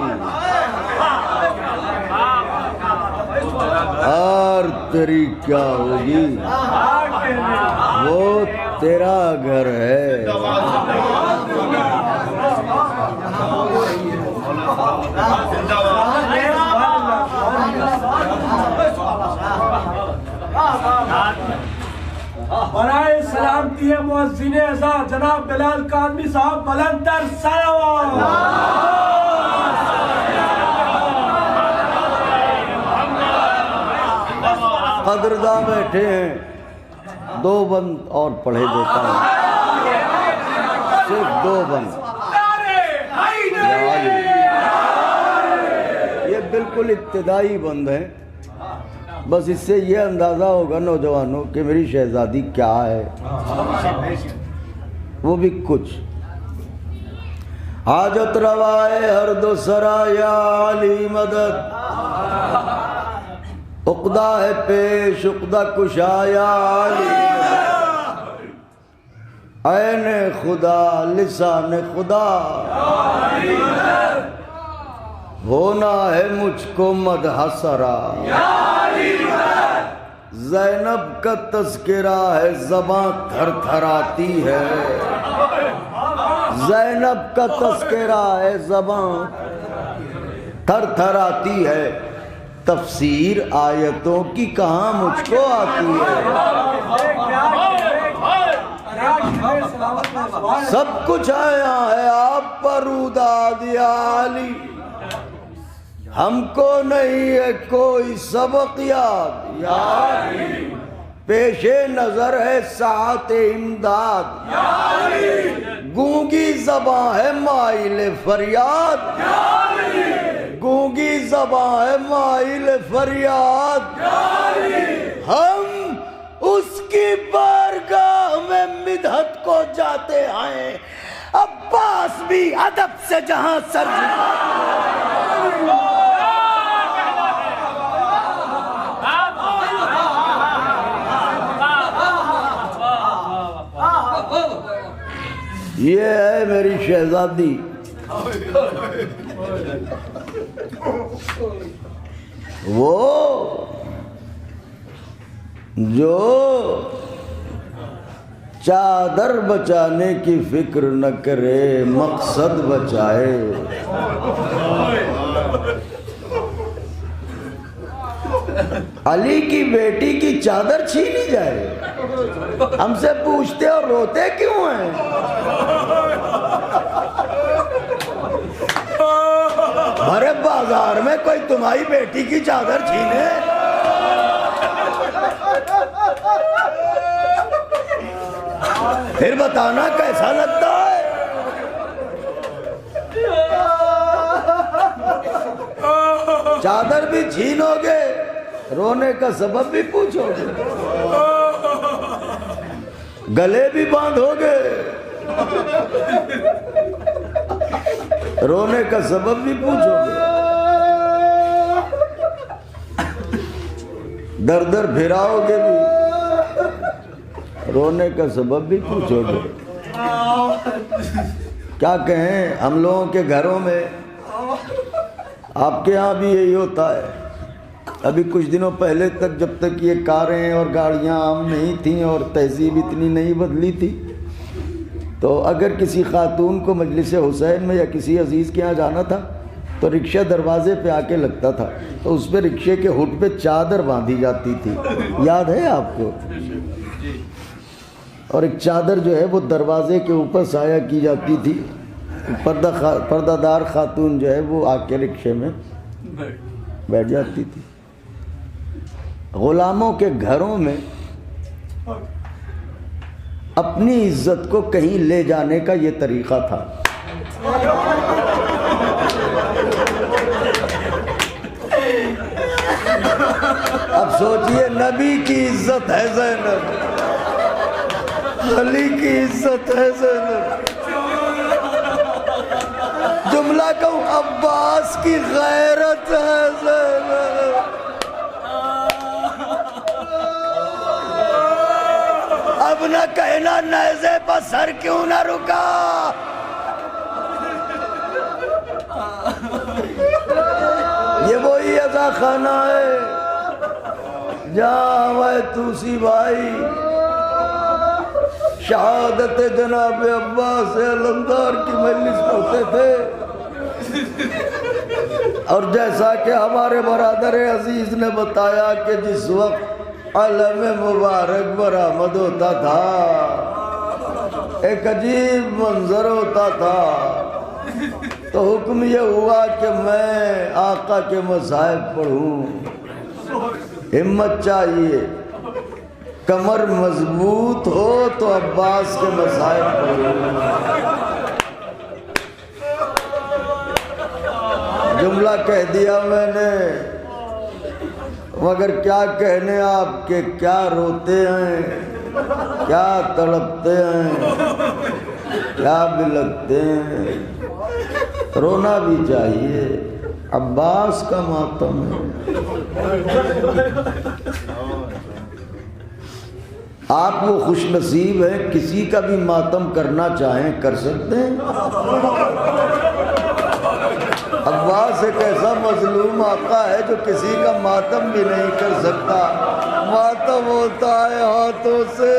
ہار تیری کیا ہوگی وہ تیرا گھر ہے برائے سلامتی مؤذن اذان جناب بلال کاظمی صاحب بلندر صلوات قدرداں بیٹھے ہیں دو بند اور پڑھے دیتا ہوں صرف دو بند یہ بالکل ابتدائی بند ہیں بس اس سے یہ اندازہ ہوگا نوجوانوں کہ میری شہزادی کیا ہے وہ بھی کچھ حاجت روائے ہر دو سرا یا علی مدد عقدہ ہے پیش عقدہ کشا یا علی مدد عین خدا لسان خدا ہونا ہے مجھ کو مدح سرا زینب کا تذکرہ ہے زباں تھر تھراتی ہے زینب کا تذکرہ ہے زباں تھر تھراتی ہے تفسیر آیتوں کی کہاں مجھ کو آتی ہے سب کچھ آیا ہے آپ پر اداد یا علی ہم کو نہیں ہے کوئی سبق یاد یا علی پیش نظر ہے ساعت امداد یا علی گونگی زباں ہے مائل فریاد یا علی گونگی زباں ہے مائل فریاد یا علی ہم اس کی بارگاہ میں مدحت کو جاتے ہیں عباس بھی ادب سے جہاں سر یہ ہے میری شہزادی وہ جو چادر بچانے کی فکر نہ کرے مقصد بچائے علی کی بیٹی کی چادر چھینی جائے ہم سے پوچھتے اور روتے کیوں ہیں بھرے بازار میں کوئی تمہاری بیٹی کی چادر چھینے پھر بتانا کیسا لگتا ہے چادر بھی چھینو گے رونے کا سبب بھی پوچھو گے گلے بھی باندھو گے، رونے کا سبب بھی پوچھو گے، در در پھراؤ گے بھی، رونے کا سبب بھی پوچھو گے۔ کیا کہیں، ہم لوگوں کے گھروں میں، آپ کے ہاں بھی یہی ہوتا ہے۔ ابھی کچھ دنوں پہلے تک جب تک یہ کاریں اور گاڑیاں عام نہیں تھیں اور تہذیب اتنی نہیں بدلی تھی، تو اگر کسی خاتون کو مجلس حسین میں یا کسی عزیز کے ہاں جانا تھا تو رکشہ دروازے پہ آ کے لگتا تھا، تو اس پہ رکشے کے ہوٹ پہ چادر باندھی جاتی تھی، یاد ہے آپ کو؟ اور ایک چادر جو ہے وہ دروازے کے اوپر سایہ کی جاتی تھی، پردہ دار خاتون جو ہے وہ آ کے رکشے میں بیٹھ جاتی تھی۔ غلاموں کے گھروں میں اپنی عزت کو کہیں لے جانے کا یہ طریقہ تھا۔ اب سوچئے، نبی کی عزت ہے زینب، علی کی عزت ہے زینب، جملہ کہوں عباس کی غیرت ہے زینب۔ اب نہ کہنا نیزے پر سر کیوں نہ رکا، یہ وہی عزا خانہ ہے جہاں ہمارے توسی بھائی شہادت جناب عباس علمدار کی مجلس پڑھتے تھے، اور جیسا کہ ہمارے برادر عزیز نے بتایا کہ جس وقت علم مبارک برآمد ہوتا تھا ایک عجیب منظر ہوتا تھا، تو حکم یہ ہوا کہ میں آقا کے مصائب پڑھوں۔ ہمت چاہیے، کمر مضبوط ہو تو عباس کے مصائب پڑھوں۔ جملہ کہہ دیا میں نے، مگر کیا کہنے آپ کے، کیا روتے ہیں، کیا تڑپتے ہیں، کیا بلکتے ہیں۔ رونا بھی چاہیے، عباس کا ماتم ہے۔ آپ وہ خوش نصیب ہیں، کسی کا بھی ماتم کرنا چاہیں کر سکتے ہیں۔ عباس ایک ایسا مظلوم آقا ہے جو کسی کا ماتم بھی نہیں کر سکتا، ماتم ہوتا ہے ہاتھوں سے۔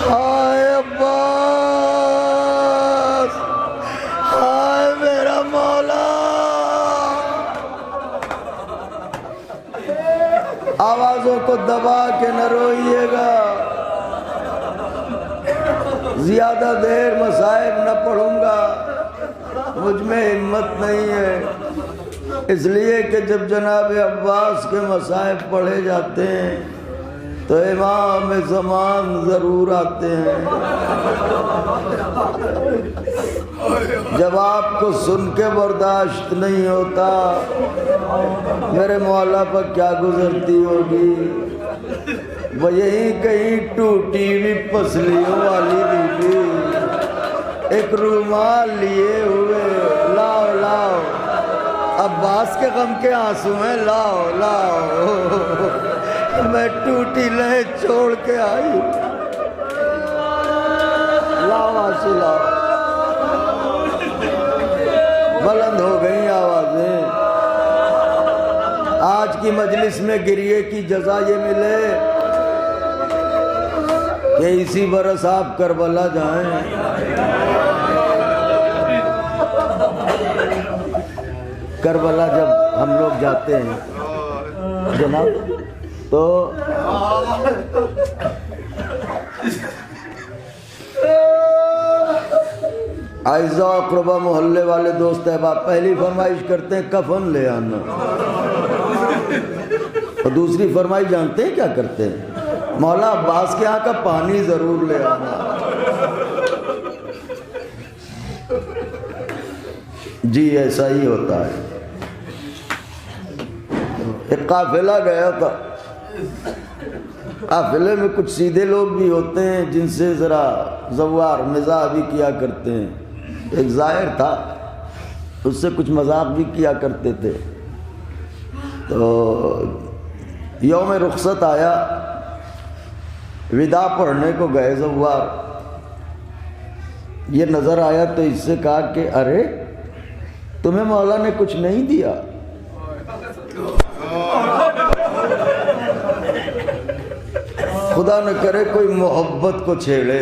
ہائے عباس، ہائے میرا مولا۔ آوازوں کو دبا کے نہ روئیے گا، زیادہ دیر مصائب نہ پڑھوں گا، مجھ میں ہمت نہیں ہے، اس لیے کہ جب جناب عباس کے مصائب پڑھے جاتے ہیں تو امام زمان ضرور آتے ہیں۔ جب آپ کو سن کے برداشت نہیں ہوتا، میرے مولا پر کیا گزرتی ہوگی؟ وہ یہی کہیں ٹوٹی ہوئی پسلیوں والی بی بی ایک رومال لیے ہوئے، لاؤ لاؤ، عباس کے غم کے آنسو ہیں، لاؤ لاؤ، میں ٹوٹی لہے چھوڑ کے آئی، لاؤ آنسو لاؤ۔ بلند ہو گئی آوازیں۔ آج کی مجلس میں گریے کی جزا یہ ملے کہ اسی برس آپ کربلا جائیں۔ کربلا جب ہم لوگ جاتے ہیں جناب تو اعزاء اقربا محلے والے دوست احباب پہلی فرمائش کرتے ہیں کفن لے آنا، اور دوسری فرمائش جانتے ہیں کیا کرتے ہیں؟ مولا عباس کے یہاں کا پانی ضرور لے آنا۔ جی ایسا ہی ہوتا ہے۔ ایک قافلہ گیا تھا قافلے میں کچھ سیدھے لوگ بھی ہوتے ہیں جن سے ذرا زوار مزاح بھی کیا کرتے ہیں. ایک ظاہر تھا، اس سے کچھ مذاق بھی کیا کرتے تھے. تو یوم رخصت آیا، وداع پڑھنے کو گئے زوار. یہ نظر آیا تو اس سے کہا کہ ارے تمہیں مولا نے کچھ نہیں دیا. خدا نہ کرے کوئی محبت کو چھیڑے.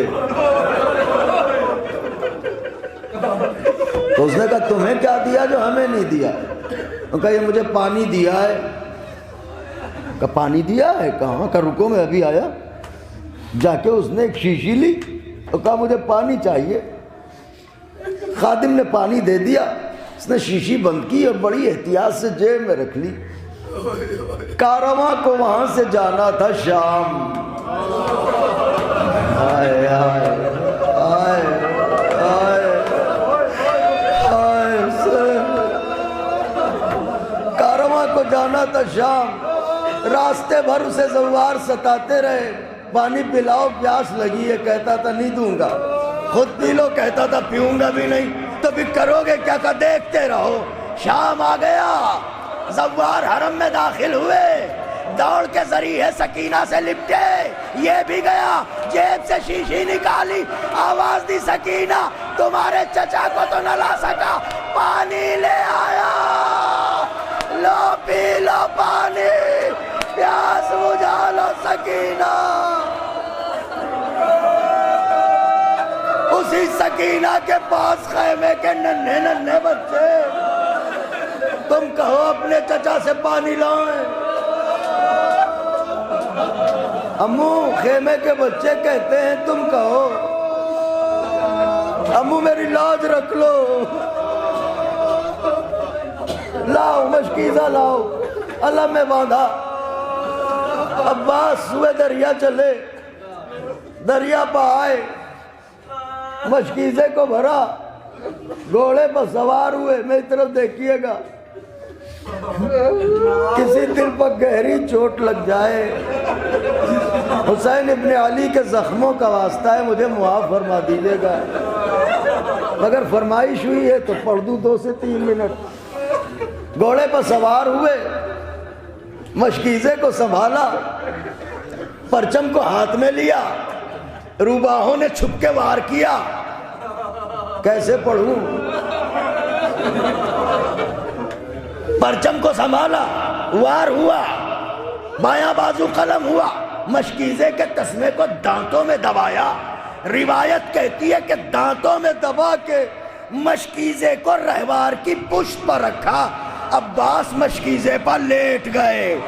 تو اس نے کہا تمہیں کیا دیا جو ہمیں نہیں دیا؟ وہ کہا یہ مجھے پانی دیا ہے. کہا پانی دیا ہے؟ کہاں؟ کہا رکو میں ابھی آیا. جا کے اس نے ایک شیشی لی اور کہا مجھے پانی چاہیے. خادم نے پانی دے دیا، اس نے شیشی بند کی اور بڑی احتیاط سے جیب میں رکھ لی. کارواں کو وہاں سے جانا تھا شام. آئے آئے آئے آئے آئے کارواں کو جانا تھا شام. راستے بھر اسے زوار ستاتے رہے، پانی پلاؤ پیاس لگی ہے، کہتا تھا نہیں دوں گا. خود پی لو، کہتا تھا پیوں گا بھی نہیں. تو بھی کرو گے کیا؟ کہ دیکھتے رہو. شام آ گیا، زوار حرم میں داخل ہوئے، دوڑ کے ذریعے سکینہ سے لپٹے. یہ بھی گیا، جیب سے شیشی نکالی، آواز دی سکینہ تمہارے چچا کو تو نہ لا سکا، پانی لے آیا، لو پی لو پانی، پیاس بجھا لو سکینہ. اسی سکینہ کے پاس خیمے کے ننھے ننھے بچے، تم کہو اپنے چچا سے پانی لائیں. امو خیمے کے بچے کہتے ہیں تم کہو امو میری لاج رکھ لو، لاؤ مشکیزہ لاؤ. اللہ میں باندھا. عباس سوئے دریا چلے، دریا پہ آئے، مشکیزے کو بھرا، گھوڑے پر سوار ہوئے. میری طرف دیکھیے گا، کسی دل پر گہری چوٹ لگ جائے، حسین ابن علی کے زخموں کا واسطہ ہے، مجھے معاف فرما دیجیے گا. اگر فرمائش ہوئی ہے تو پڑھ دوں 2 سے 3 منٹ. گھوڑے پر سوار ہوئے، مشکیزے کو سنبھالا، پرچم کو ہاتھ میں لیا، روباہوں نے چھپ کے وار کیا. کیسے پڑھوں؟ پرچم کو سنبھالا، وار ہوا، بایاں بازو قلم ہوا، مشکیزے کے تسمے کو دانتوں میں دبایا. روایت کہتی ہے کہ دانتوں میں دبا کے مشکیزے کو رہوار کی پشت پر رکھا. عباس مشکیزے پر لیٹ گئے.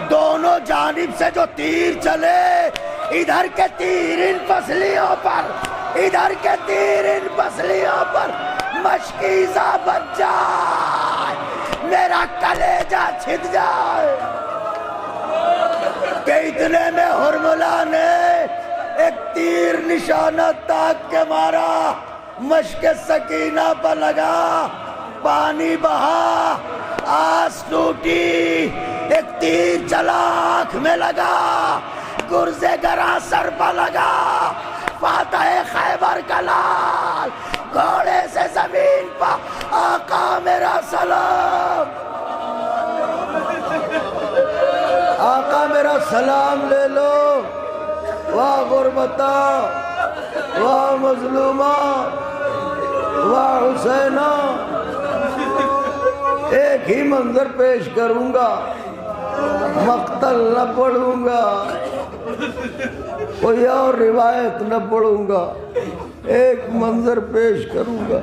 دونوں جانب سے جو تیر چلے، ادھر کے تیر ان پسلیوں پر، ادھر کے تیر ان پسلیوں پر، مشکیزہ بچ جائے، میرا کلیجہ چھٹ جائے. کہ اتنے میں حرملہ نے ایک تیر نشانہ تاک کے مارا، مشک سکینہ پر لگا، پانی بہا، آس ٹوٹی، ایک تیر چلا آنکھ میں لگا، گرزے گراں سر پر لگا. فاتح خیبر کا لال گھوڑے سے زمین پر، آقا میرا سلام، آقا میرا سلام لے لو. واہ غربتا، واہ مظلومہ، واہ حسینہ. ایک ہی منظر پیش کروں گا، مقتل نہ پڑھوں گا، کوئی اور روایت نہ پڑھوں گا، ایک منظر پیش کروں گا.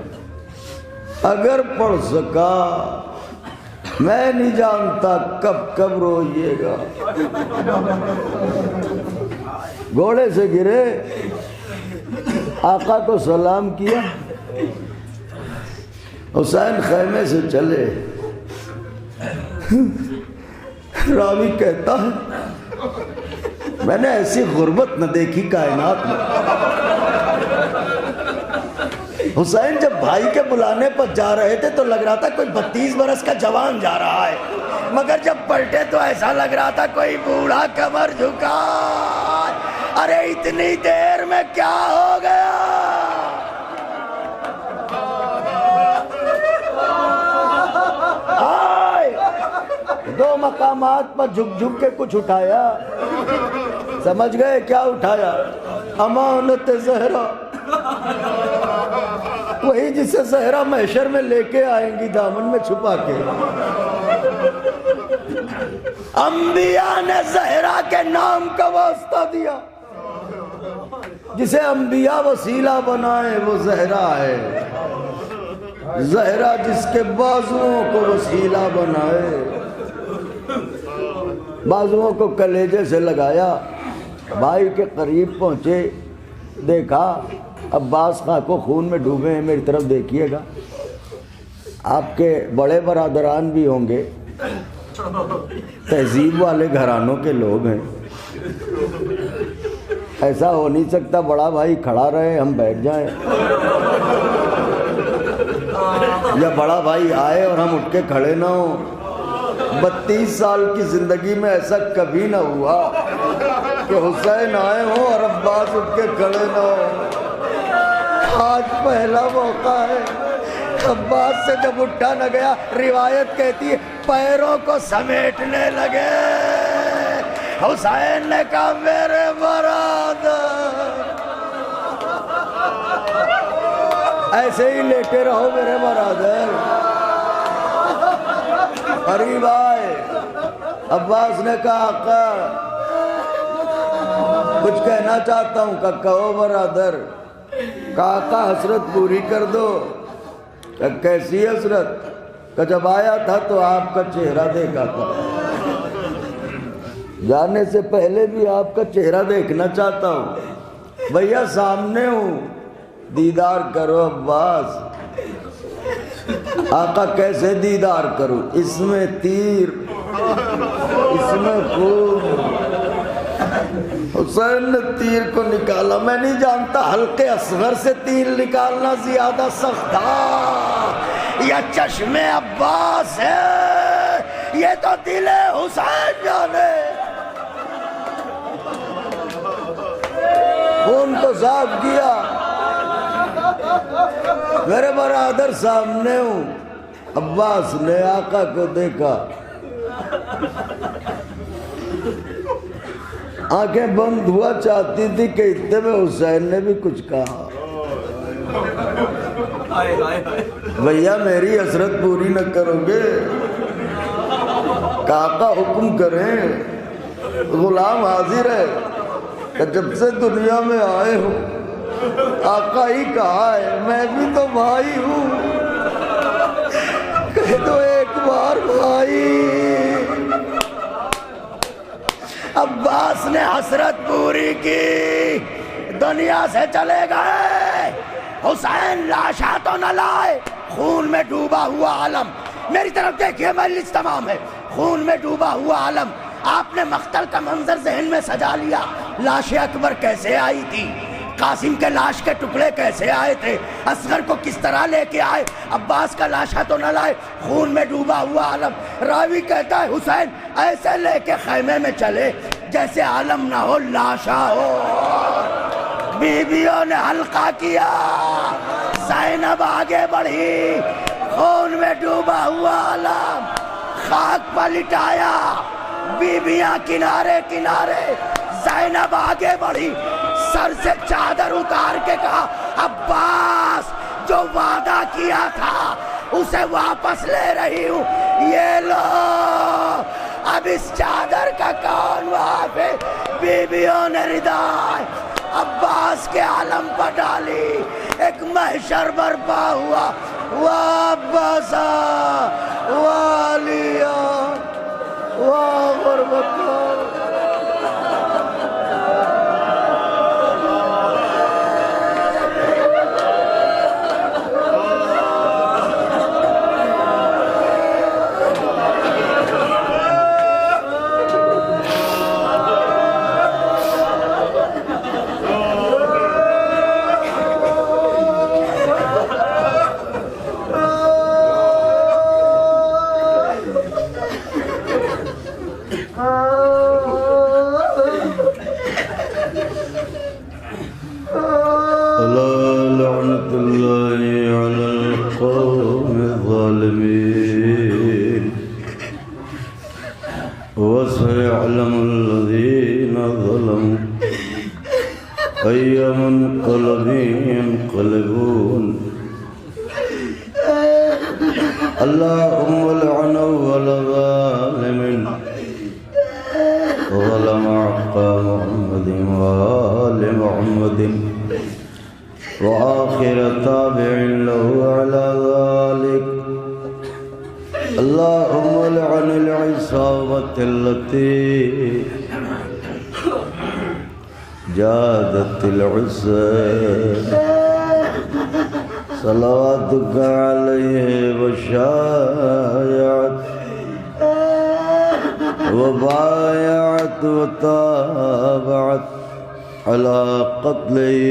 اگر پڑھ سکا، میں نہیں جانتا کب کب روئیے گا. گھوڑے سے گرے، آقا کو سلام کیا، حسین خیمے سے چلے. راوی کہتا ہے میں نے ایسی غربت نہ دیکھی کائنات میں. حسین جب بھائی کے بلانے پر جا رہے تھے تو لگ رہا تھا کوئی 32 برس کا جوان جا رہا ہے. مگر جب پلٹے تو ایسا لگ رہا تھا کوئی بوڑھا کمر جھکا. ارے اتنی دیر میں کیا ہو گیا؟ دو مقامات پر جھک جھک کے کچھ اٹھایا. سمجھ گئے کیا اٹھایا؟ امانت زہرا، وہی جسے زہرا محشر میں لے کے آئیں گی دامن میں چھپا کے. انبیاء نے زہرا کے نام کا واسطہ دیا. جسے انبیاء وسیلہ بنائے وہ زہرا ہے. زہرا جس کے بازوؤں کو وسیلہ بنائے. بازوؤں کو کلیجے سے لگایا، بھائی کے قریب پہنچے، دیکھا عباس خاں کو خون میں ڈوبے ہیں، میری طرف دیکھیے گا. آپ کے بڑے برادران بھی ہوں گے، تہذیب والے گھرانوں کے لوگ ہیں. ایسا ہو نہیں سکتا بڑا بھائی کھڑا رہے ہم بیٹھ جائیں، یا بڑا بھائی آئے اور ہم اٹھ کے کھڑے نہ ہوں. 32 سال کی زندگی میں ایسا کبھی نہ ہوا کہ حسین آئے ہوں اور عباس اٹھ کے کھڑے نہ ہوں. آج پہلا موقع ہے. عباس سے جب اٹھا نہ گیا، روایت کہتی ہے پیروں کو سمیٹنے لگے. حسین نے کہا میرے برادر ایسے ہی لیٹے رہو میرے برادر. قریب آئے. عباس نے کہا آقا کچھ کہنا چاہتا ہوں. کہ کہو برادر. کہا آقا حسرت پوری کر دو. کہ کیسی حسرت؟ کہ جب آیا تھا تو آپ کا چہرہ دیکھا تھا، جانے سے پہلے بھی آپ کا چہرہ دیکھنا چاہتا ہوں. بھیا سامنے ہوں، دیدار کرو عباس. آقا کیسے دیدار کروں؟ اس میں تیر، اس میں خون. حسین نے تیر کو نکالا. میں نہیں جانتا حلقے اصغر سے تیر نکالنا زیادہ سخت تھا یا چشم عباس ہے، یہ تو دل حسین جانے. خون کو صاف کیا. میرے برادر سامنے ہوں. عباس نے آقا کو دیکھا، آنکھیں بند ہوا چاہتی تھی کہ اتنے میں حسین نے بھی کچھ کہا. بھیا میری حسرت پوری نہ کرو گے؟ آقا حکم کریں. غلام حاضر ہے کہ جب سے دنیا میں آئے ہو آقا ہی کہا ہے میں بھی تو بھائی ہوں. کہہ دو ایک بار بھائی. عباس نے حسرت پوری کی، دنیا سے چلے گئے. حسین لاشا تو نہ لائے، خون میں ڈوبا ہوا عالم. میری طرف دیکھیے مجلس تمام ہے. خون میں ڈوبا ہوا عالم. آپ نے مقتل کا منظر ذہن میں سجا لیا. لاش اکبر کیسے آئی تھی، قاسم کے لاش کے ٹکڑے کیسے آئے تھے، اصغر کو کس طرح لے کے آئے. عباس کا لاشا تو نہ لائے، خون میں ڈوبا ہوا عالم. راوی کہتا ہے حسین ایسے لے کے خیمے میں چلے جیسے عالم نہ ہو لاشا ہو. بیویوں نے حلقہ کیا، زینب آگے بڑھی، خون میں ڈوبا ہوا عالم خاک پر لٹایا. بیویاں کنارے کنارے، زینب آگے بڑھی، سر سے چادر اتار کے کہا عباس جو وعدہ کیا تھا اسے واپس لے رہی ہوں. یہ لو اب اس چادر کا کون واپس. بیویوں نے ردائے عباس کے عالم پر ڈالی. ایک محشر برپا ہوا. وابسا والیا وغربتا. ألا لعنة الله على القوم الظالمين وسيعلم الذين ظلموا أي منقلب ينقلبون اللهم لعن أول ظالم ظلم حق محمد وآل محمد وآخر تابع له على ذلك اللهم لعن العصابة التي جادت العسى صلواتك عليه وشايعت وبايعت وتابعت على قتله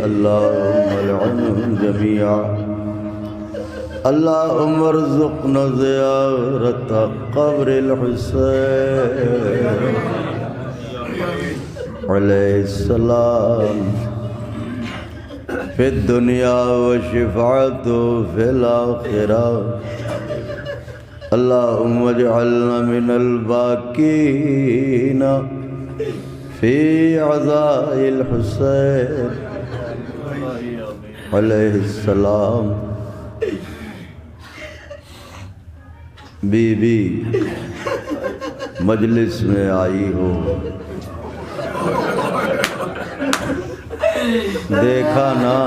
اللهم لعنهم جميعا اللهم ارزقنا زيارة قبر الحسين عليه السلام في الدنيا وشفاعته في الآخرة اللهم اجعلنا من الباكين في عزاء الحسين علیہ السلام. بی بی مجلس میں آئی ہو، دیکھا نا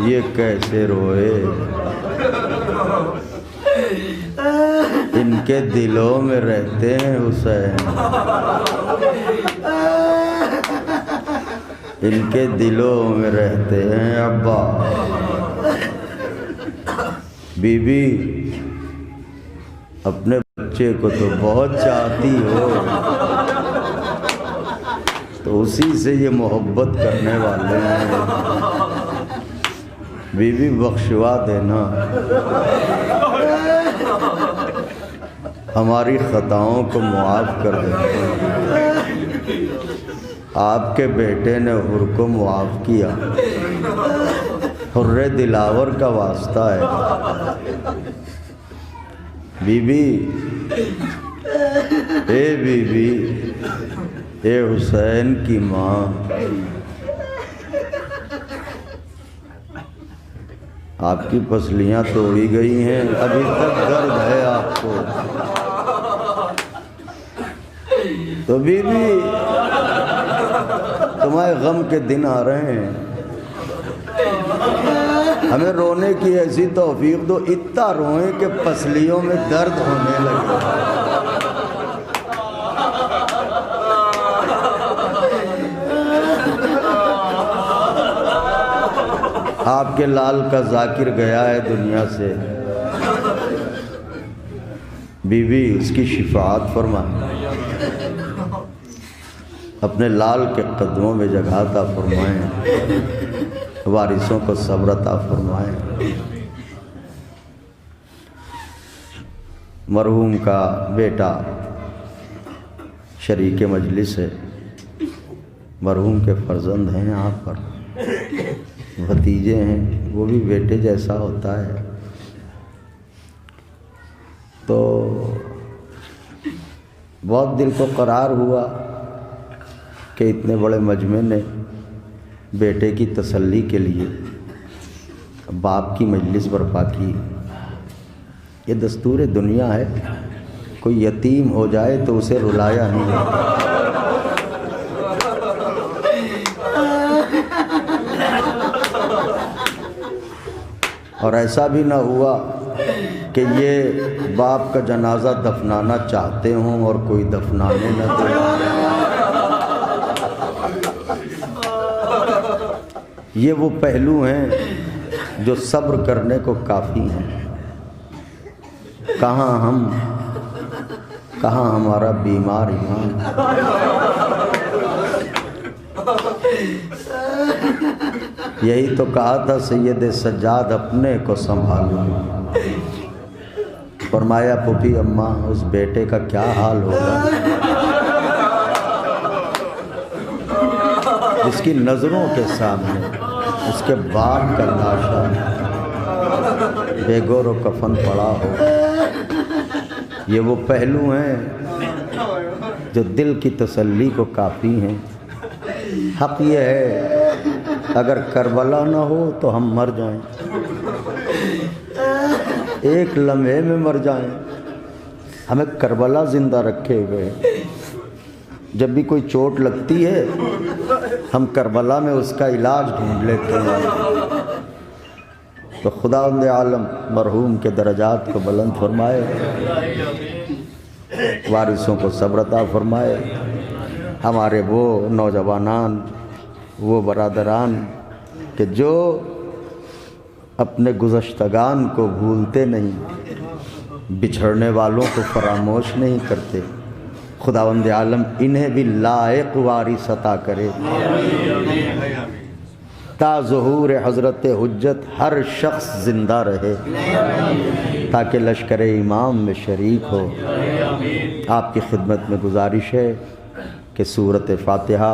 یہ کیسے روئے، ان کے دلوں میں رہتے ہیں حسین، ان کے دلوں میں رہتے ہیں ابا. بی بی اپنے بچے کو تو بہت چاہتی ہو، تو اسی سے یہ محبت کرنے والے ہیں. بی بی بخشوا دینا، ہماری خطاؤں کو معاف کر دینا. آپ کے بیٹے نے حر کو معاف کیا، حر دلاور کا واسطہ ہے. بی بی، اے بی بی، اے حسین کی ماں، آپ کی پسلیاں توڑی گئی ہیں، ابھی تک درد ہے آپ کو. تو بی بی تمہارے غم کے دن آ رہے ہیں، ہمیں رونے کی ایسی توفیق دو، اتنا روئیں کہ پسلیوں میں درد ہونے لگے. آپ کے لال کا ذاکر گیا ہے دنیا سے، بی بی اس کی شفاعت فرمائیں، اپنے لال کے قدموں میں جگہ عطا فرمائیں، وارثوں کو صبر عطا فرمائیں. مرحوم کا بیٹا شریک مجلس ہے، مرحوم کے فرزند ہیں آپ پر، بھتیجے ہیں، وہ بھی بیٹے جیسا ہوتا ہے. تو بہت دل کو قرار ہوا کہ اتنے بڑے مجمع نے بیٹے کی تسلی کے لیے باپ کی مجلس برپا کی. یہ دستور دنیا ہے، کوئی یتیم ہو جائے تو اسے رلایا نہیں جاتا. اور ایسا بھی نہ ہوا کہ یہ باپ کا جنازہ دفنانا چاہتے ہوں اور کوئی دفنانے نہ دے. یہ وہ پہلو ہیں جو صبر کرنے کو کافی ہیں. کہاں ہم، کہاں ہمارا بیمار ایمان. یہی تو کہا تھا سید سجاد اپنے کو سنبھالو. فرمایا پھوپھی اماں اس بیٹے کا کیا حال ہوگا اس کی نظروں کے سامنے اس کے باپ کا لاشا بے گور و کفن پڑا ہو. یہ وہ پہلو ہیں جو دل کی تسلی کو کافی ہیں. حق یہ ہے اگر کربلا نہ ہو تو ہم مر جائیں، ایک لمحے میں مر جائیں. ہمیں کربلا زندہ رکھے ہوئے. جب بھی کوئی چوٹ لگتی ہے ہم کربلا میں اس کا علاج ڈھونڈ لیتے ہیں. تو خداوند عالم مرحوم کے درجات کو بلند فرمائے، وارثوں کو صبر عطا فرمائے. ہمارے وہ نوجوانان، وہ برادران کہ جو اپنے گزشتگان کو بھولتے نہیں، بچھڑنے والوں کو فراموش نہیں کرتے، خداوند عالم انہیں بھی لائق وارث عطا کرے. تا ظہور حضرت حجت ہر شخص زندہ رہے تاکہ لشکر امام میں شریک ہو. آپ کی خدمت میں گزارش ہے کہ سورۃ فاتحہ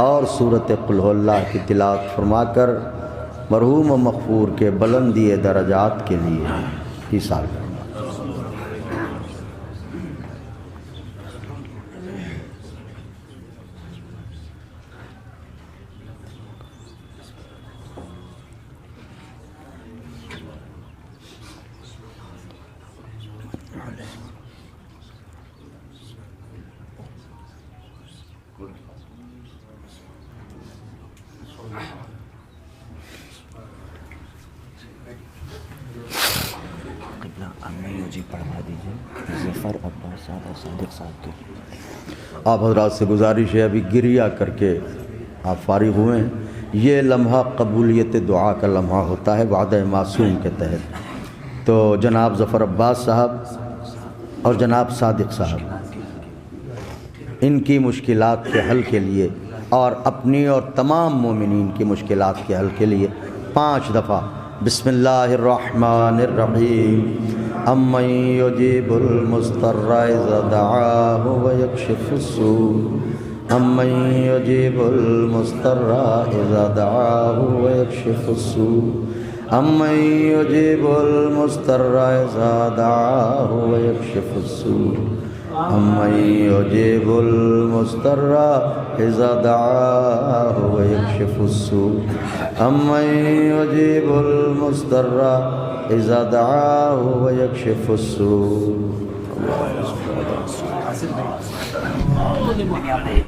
اور سورۃ قل هو اللہ کی تلاوت فرما کر مرحوم و مغفور کے بلندی درجات کے لیے ایثار کریں. آپ حضرات سے گزارش ہے ابھی گریہ کر کے آپ فارغ ہوئے ہیں. یہ لمحہ قبولیت دعا کا لمحہ ہوتا ہے وعدہ معصوم کے تحت. تو جناب ظفر عباس صاحب اور جناب صادق صاحب ان کی مشکلات کے حل کے لیے اور اپنی اور تمام مومنین کی مشکلات کے حل کے لیے 5 دفعہ بسم اللہ الرحمن الرحیم امن یجیب المضطر اذا دعاہ ویکشف السوء امن یجیب المضطر اذا دعاہ ویکشف السوء امن یجیب المضطر اذا دعاہ ویکشف السوء امن یجیب المضطر اذا دعاہ ویکشف السوء امن یجیب المضطر اذا دعاہ ویکشف السوء.